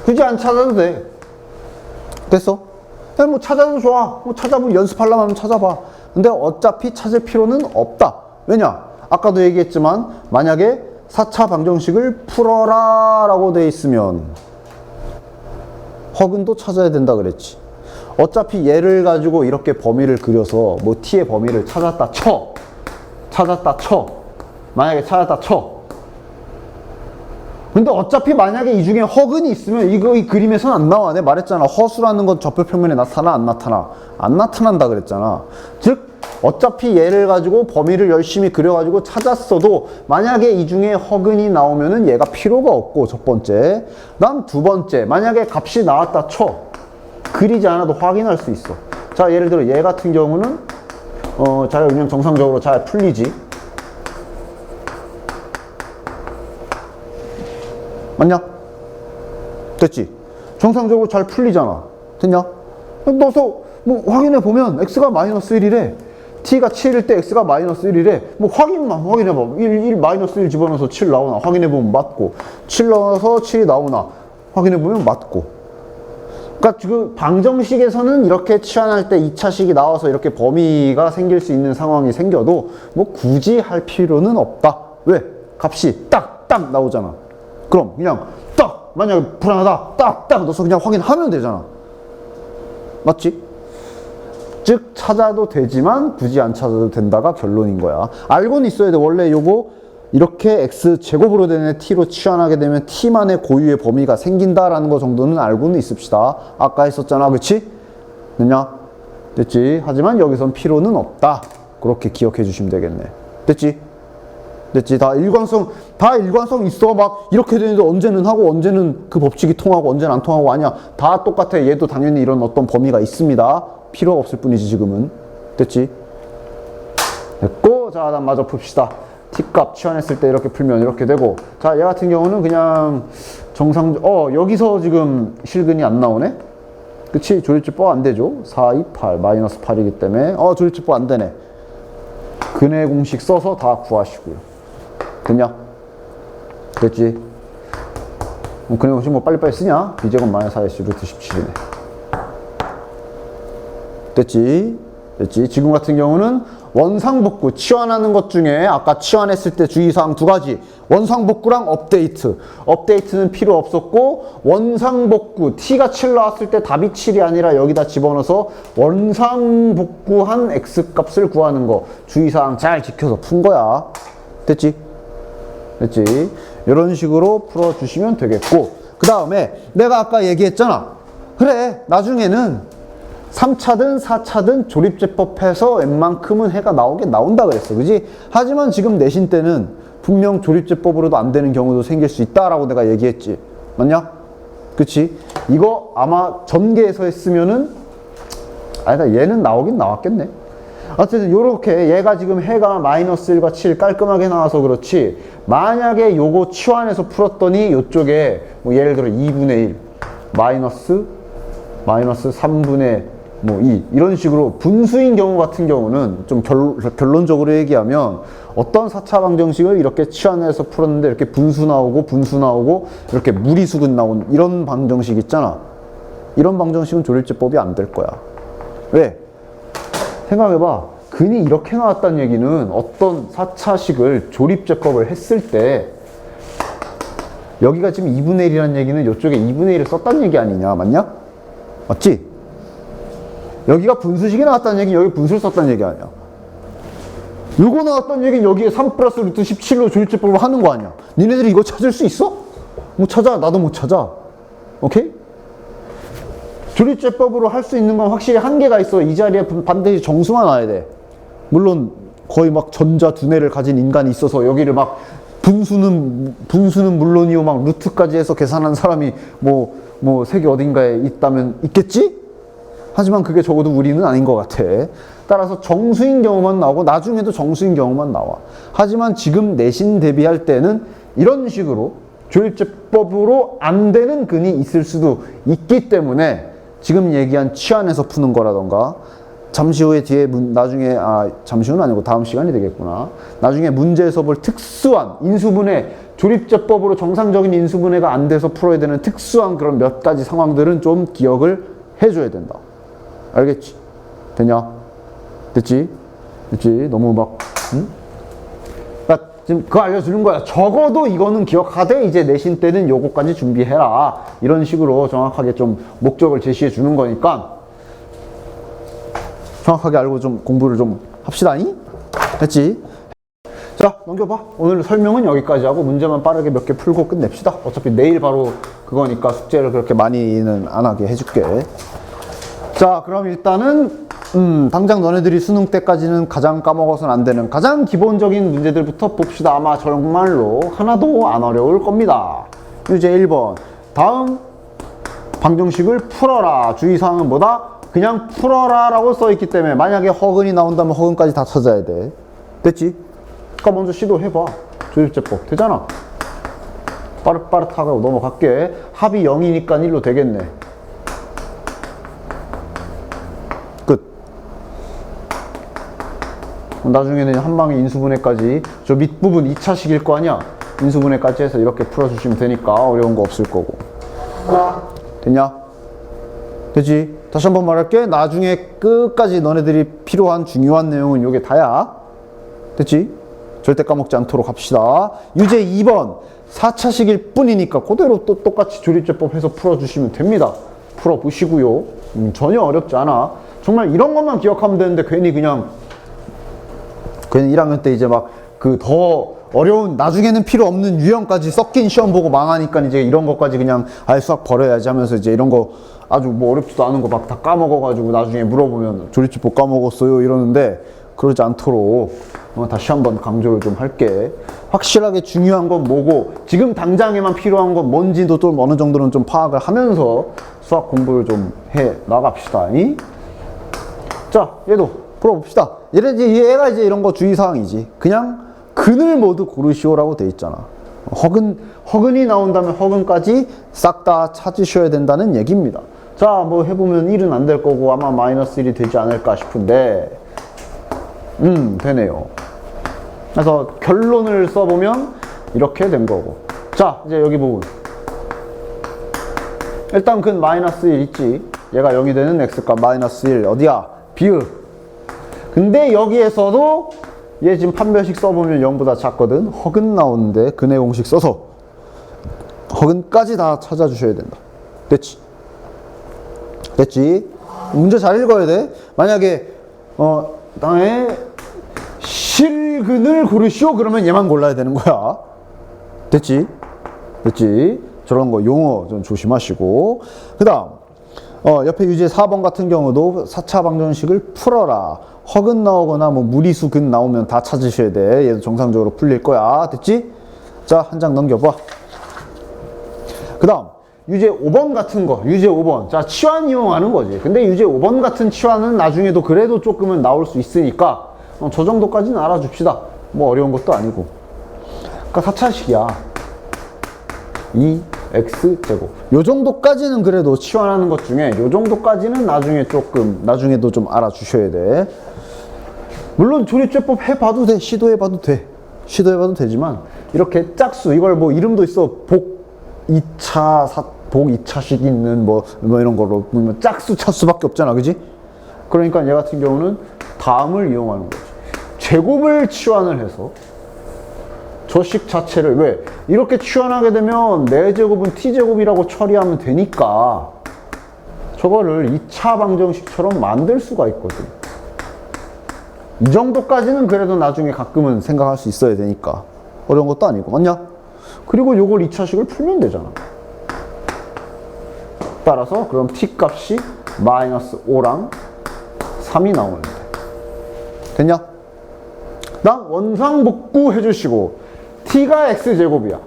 굳이 안 찾아도 돼. 됐어? 그냥 뭐 찾아도 좋아. 뭐 찾아보면 연습하려면 하면 찾아봐. 근데 어차피 찾을 필요는 없다. 왜냐? 아까도 얘기했지만 만약에 4차 방정식을 풀어라 라고 돼 있으면 허근도 찾아야 된다 그랬지. 어차피 얘를 가지고 이렇게 범위를 그려서 뭐 t의 범위를 찾았다 쳐. 만약에 찾았다 쳐. 근데 어차피 만약에 이 중에 허근이 있으면 이거 이 그림에서는 안 나와. 내가 말했잖아. 허수라는 건 좌표 평면에 나타나 안 나타나? 안 나타난다 그랬잖아. 즉 어차피 얘를 가지고 범위를 열심히 그려가지고 찾았어도 만약에 이 중에 허근이 나오면은 얘가 필요가 없고, 첫 번째. 그다음 두 번째, 만약에 값이 나왔다 쳐. 그리지 않아도 확인할 수 있어. 자, 예를 들어 얘 같은 경우는 잘 그냥 정상적으로 잘 풀리지. 맞냐? 됐지? 정상적으로 잘 풀리잖아. 됐냐? 넣어서 뭐 확인해 보면 x가 마이너스 1이래. t가 7일 때 x가 마이너스 1이래. 뭐 확인만 확인해봐. 1 마이너스 1 집어넣어서 7 나오나? 확인해보면 맞고. 7 넣어서 7이 나오나? 확인해보면 맞고. 그러니까 지금 방정식에서는 이렇게 치환할 때 2차식이 나와서 이렇게 범위가 생길 수 있는 상황이 생겨도 뭐 굳이 할 필요는 없다. 왜? 값이 딱 나오잖아. 그럼 그냥 딱 만약에 불안하다 딱 넣어서 그냥 확인하면 되잖아. 맞지? 즉 찾아도 되지만 굳이 안 찾아도 된다가 결론인 거야. 알고는 있어야 돼. 원래 요거 이렇게 x제곱으로 되는 t로 치환하게 되면 t만의 고유의 범위가 생긴다라는 거 정도는 알고는 있읍시다. 아까 했었잖아. 그치? 됐냐? 됐지? 하지만 여기선 필요는 없다. 그렇게 기억해 주시면 되겠네. 됐지? 됐지? 다 일관성 있어. 막 이렇게 되는데 언제는 하고 언제는 그 법칙이 통하고 언제는 안 통하고 아니야. 다 똑같아. 얘도 당연히 이런 어떤 범위가 있습니다. 필요가 없을 뿐이지 지금은. 됐지? 됐고, 자, 다음 마저 풉시다. t값 치환했을 때 이렇게 풀면 이렇게 되고, 자, 얘 같은 경우는 그냥 여기서 지금 실근이 안 나오네? 그치? 조립제법 안 되죠? 4, 2, 8, 마이너스 8이기 때문에, 조립제법 안 되네. 근해 공식 써서 다 구하시고요. 됐냐? 됐지? 근해 공식 뭐 빨리빨리 쓰냐? b제곱 마이너스 4x 루트 17이네. 됐지? 됐지? 지금 같은 경우는 원상복구, 치환하는 것 중에 아까 치환했을 때 주의사항 두 가지. 원상복구랑 업데이트. 업데이트는 필요 없었고, 원상복구, t가 7 나왔을 때 답이 7이 아니라 여기다 집어넣어서 원상복구한 x값을 구하는 거. 주의사항 잘 지켜서 푼 거야. 됐지? 됐지? 이런 식으로 풀어주시면 되겠고, 그 다음에 내가 아까 얘기했잖아. 그래, 나중에는 3차든 4차든 조립제법해서 웬만큼은 해가 나온다 그랬어. 그지? 하지만 지금 내신 때는 분명 조립제법으로도 안 되는 경우도 생길 수 있다라고 내가 얘기했지. 맞냐? 그치? 이거 아마 전개에서 했으면은, 아니다, 얘는 나오긴 나왔겠네. 어쨌든 요렇게 얘가 지금 해가 마이너스 1과 7 깔끔하게 나와서 그렇지, 만약에 요거 치환해서 풀었더니 요쪽에 뭐 예를 들어 2분의 1 마이너스 3분의 2 이런 식으로 분수인 경우 같은 경우는 좀 결론적으로 얘기하면, 어떤 4차 방정식을 이렇게 치환해서 풀었는데 이렇게 분수 나오고 이렇게 무리수근 나온 이런 방정식 있잖아. 이런 방정식은 조립제법이 안 될 거야. 왜? 생각해봐. 근이 이렇게 나왔다는 얘기는 어떤 4차식을 조립제법을 했을 때 여기가 지금 2분의 1이라는 얘기는 이쪽에 2분의 1을 썼다는 얘기 아니냐. 맞냐? 맞지? 여기가 분수식이 나왔다는 얘기는 여기 분수를 썼다는 얘기 아니야. 요거 나왔다는 얘기는 여기에 3 플러스 루트 17로 조립제법을 하는 거 아니야. 니네들이 이거 찾을 수 있어? 못 찾아. 나도 못 찾아. 오케이? 조립제법으로 할 수 있는 건 확실히 한계가 있어. 이 자리에 반드시 정수만 와야 돼. 물론 거의 막 전자 두뇌를 가진 인간이 있어서 여기를 막 분수는 물론이요, 막 루트까지 해서 계산한 사람이 뭐 세계 어딘가에 있다면 있겠지? 하지만 그게 적어도 우리는 아닌 것 같아. 따라서 정수인 경우만 나오고 나중에도 정수인 경우만 나와. 하지만 지금 내신 대비할 때는 이런 식으로 조립제법으로 안 되는 근이 있을 수도 있기 때문에 지금 얘기한 치환해서 푸는 거라던가, 잠시 후에 나중에 잠시 후는 아니고 다음 시간이 되겠구나. 나중에 문제에서 볼 특수한 인수분해, 조립제법으로 정상적인 인수분해가 안 돼서 풀어야 되는 특수한 그런 몇 가지 상황들은 좀 기억을 해줘야 된다. 알겠지? 되냐? 됐지? 됐지? 너무 막, 응? 그러니까 지금 그거 알려주는 거야. 적어도 이거는 기억하되 이제 내신 때는 요거까지 준비해라. 이런 식으로 정확하게 좀 목적을 제시해 주는 거니까 정확하게 알고 좀 공부를 좀 합시다잉? 됐지? 자, 넘겨봐. 오늘 설명은 여기까지 하고 문제만 빠르게 몇 개 풀고 끝냅시다. 어차피 내일 바로 그거니까 숙제를 그렇게 많이는 안 하게 해줄게. 자, 그럼 일단은 당장 너네들이 수능 때까지는 가장 까먹어서는 안 되는 가장 기본적인 문제들부터 봅시다. 아마 정말로 하나도 안 어려울 겁니다. 유제 1번. 다음 방정식을 풀어라. 주의사항은 뭐다? 그냥 풀어라 라고 써있기 때문에 만약에 허근이 나온다면 허근까지 다 찾아야 돼. 됐지? 그러니까 먼저 시도해봐. 조립제법 되잖아. 빠릇빠릇하고 넘어갈게. 합이 0이니까 1로 되겠네. 끝. 나중에는 한 방에 인수분해까지, 저 밑부분 2차식일 거 아니야? 인수분해까지 해서 이렇게 풀어주시면 되니까 어려운 거 없을 거고. 됐냐? 되지? 다시 한번 말할게. 나중에 끝까지 너네들이 필요한 중요한 내용은 요게 다야. 됐지? 절대 까먹지 않도록 합시다. 유제 2번. 4차식일 뿐이니까 그대로 또 똑같이 조립제법 해서 풀어주시면 됩니다. 풀어보시고요. 전혀 어렵지 않아. 정말 이런 것만 기억하면 되는데 괜히 1학년 때 이제 막 그 더 어려운 나중에는 필요 없는 유형까지 섞인 시험 보고 망하니까 이제 이런 것까지 그냥 아예 수학 버려야지 하면서 이제 이런 거 아주 뭐 어렵지도 않은 거 막 다 까먹어가지고 나중에 물어보면 조립제법 까먹었어요 이러는데 그러지 않도록 다시 한번 강조를 좀 할게. 확실하게 중요한 건 뭐고 지금 당장에만 필요한 건 뭔지도 좀 어느 정도는 좀 파악을 하면서 수학 공부를 좀 해 나갑시다. 자, 얘도 풀어봅시다. 얘가 이제 이런 거 주의사항이지. 그냥 근을 모두 고르시오라고 돼 있잖아. 허근이 나온다면 허근까지 싹 다 찾으셔야 된다는 얘기입니다. 자, 뭐 해보면 1은 안 될 거고 아마 마이너스 1이 되지 않을까 싶은데 되네요. 그래서 결론을 써보면 이렇게 된 거고. 자, 이제 여기 부분. 일단 근 마이너스 1 있지. 얘가 0이 되는 x값 마이너스 1 어디야? 비읍. 근데 여기에서도 얘 지금 판별식 써보면 0보다 작거든. 허근 나오는데 근의 공식 써서 허근까지 다 찾아주셔야 된다. 됐지? 됐지? 문제 잘 읽어야 돼. 만약에 다음에 실근을 고르시오 그러면 얘만 골라야 되는 거야. 됐지? 됐지? 저런 거 용어 좀 조심하시고. 그 다음 옆에 유제 4번 같은 경우도 4차 방정식을 풀어라. 허근 나오거나 뭐 무리수 근 나오면 다 찾으셔야 돼. 얘도 정상적으로 풀릴 거야. 됐지? 자, 한 장 넘겨봐. 그 다음 유제 5번 같은 거. 유제 5번. 자, 치환 이용하는 거지. 근데 유제 5번 같은 치환은 나중에도 그래도 조금은 나올 수 있으니까 저 정도까지는 알아줍시다. 뭐 어려운 것도 아니고. 그러니까 4차식이야. 2x제곱. 요 정도까지는 그래도 치환하는 것 중에 요 정도까지는 나중에도 좀 알아주셔야 돼. 물론 조립제법 해봐도 돼. 시도해봐도 돼. 시도해봐도 되지만 이렇게 짝수 이걸 뭐 이름도 있어. 복 2차식 있는 뭐 이런 거로 보면 짝수 차수밖에 없잖아. 그지? 그러니까 얘 같은 경우는 다음을 이용하는 거지. 제곱을 치환을 해서 저 식 자체를 왜 이렇게 치환하게 되면 4제곱은 t제곱이라고 처리하면 되니까 저거를 2차 방정식처럼 만들 수가 있거든. 이 정도까지는 그래도 나중에 가끔은 생각할 수 있어야 되니까 어려운 것도 아니고. 맞냐? 그리고 요걸 2차식을 풀면 되잖아. 따라서 그럼 t 값이 마이너스 5랑 3이 나오는데 됐냐? 다음 원상복구 해주시고 t가 x제곱이야.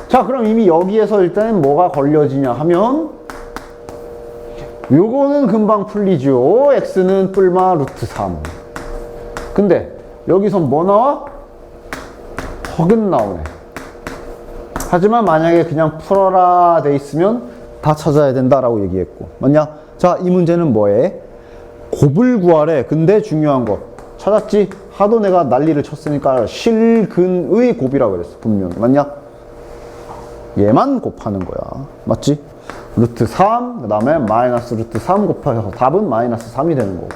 자, 그럼 이미 여기에서 일단 뭐가 걸려지냐 하면 요거는 금방 풀리죠. x는 뿔마 루트 3. 근데 여기서 뭐 나와? 허근 나오네. 하지만 만약에 그냥 풀어라 돼 있으면 다 찾아야 된다라고 얘기했고. 맞냐? 자, 이 문제는 뭐해? 곱을 구하래. 근데 중요한 거 찾았지? 하도 내가 난리를 쳤으니까 실근의 곱이라고 그랬어. 분명히. 맞냐? 얘만 곱하는 거야. 맞지? 루트 3, 그 다음에 마이너스 루트 3 곱해서 답은 마이너스 3이 되는 거고.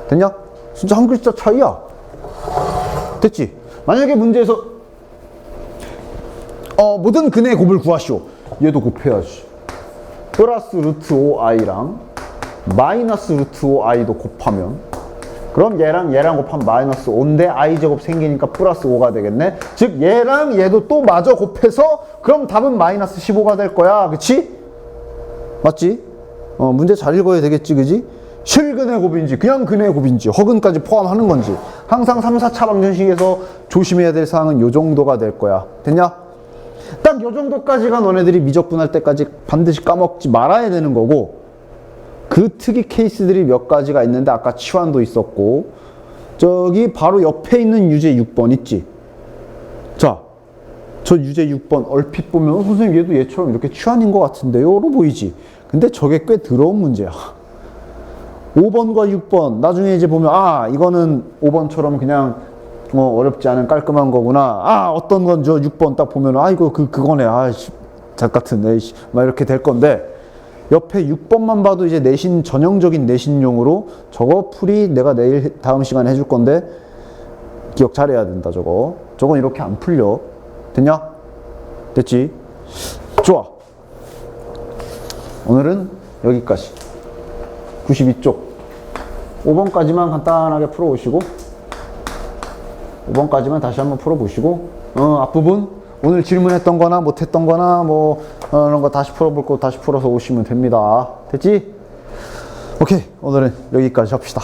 됐냐? 진짜 한 글자 차이야. 됐지? 만약에 문제에서 모든 근의 곱을 구하시오. 얘도 곱해야지. 플러스 루트 5i랑 마이너스 루트 5i도 곱하면 그럼 얘랑 곱하면 마이너스 5인데 i제곱 생기니까 플러스 5가 되겠네. 즉 얘랑 얘도 또 마저 곱해서 그럼 답은 마이너스 15가 될 거야. 그치? 맞지? 문제 잘 읽어야 되겠지, 그지? 실근의 곱인지 그냥 근의 곱인지 허근까지 포함하는 건지 항상 3, 4차 방정식에서 조심해야 될 사항은 요 정도가 될 거야. 됐냐? 딱 요 정도까지가 너네들이 미적분할 때까지 반드시 까먹지 말아야 되는 거고, 그 특이 케이스들이 몇 가지가 있는데 아까 치환도 있었고 저기 바로 옆에 있는 유제 6번 있지? 자, 저 유제 6번 얼핏 보면 선생님 얘도 얘처럼 이렇게 치환인 것 같은데요? 로 보이지? 근데 저게 꽤 더러운 문제야. 5번과 6번 나중에 이제 보면 아 이거는 5번처럼 그냥 어렵지 않은 깔끔한 거구나. 아 어떤 건 저 6번 딱 보면 아 이거 그거네. 아씨 작 같은 에이씨 막 이렇게 될 건데, 옆에 6번만 봐도 이제 내신 전형적인 내신용으로 저거 풀이 내가 내일 다음 시간에 해줄 건데 기억 잘해야 된다. 저건 이렇게 안 풀려. 됐냐? 됐지? 좋아. 오늘은 여기까지. 92쪽 5번까지만 간단하게 풀어오시고 5번까지만 다시 한번 풀어보시고 앞부분 오늘 질문했던 거나 못했던 거나 뭐 이런 거 다시 풀어볼 거 다시 풀어서 오시면 됩니다. 됐지? 오케이, 오늘은 여기까지 합시다.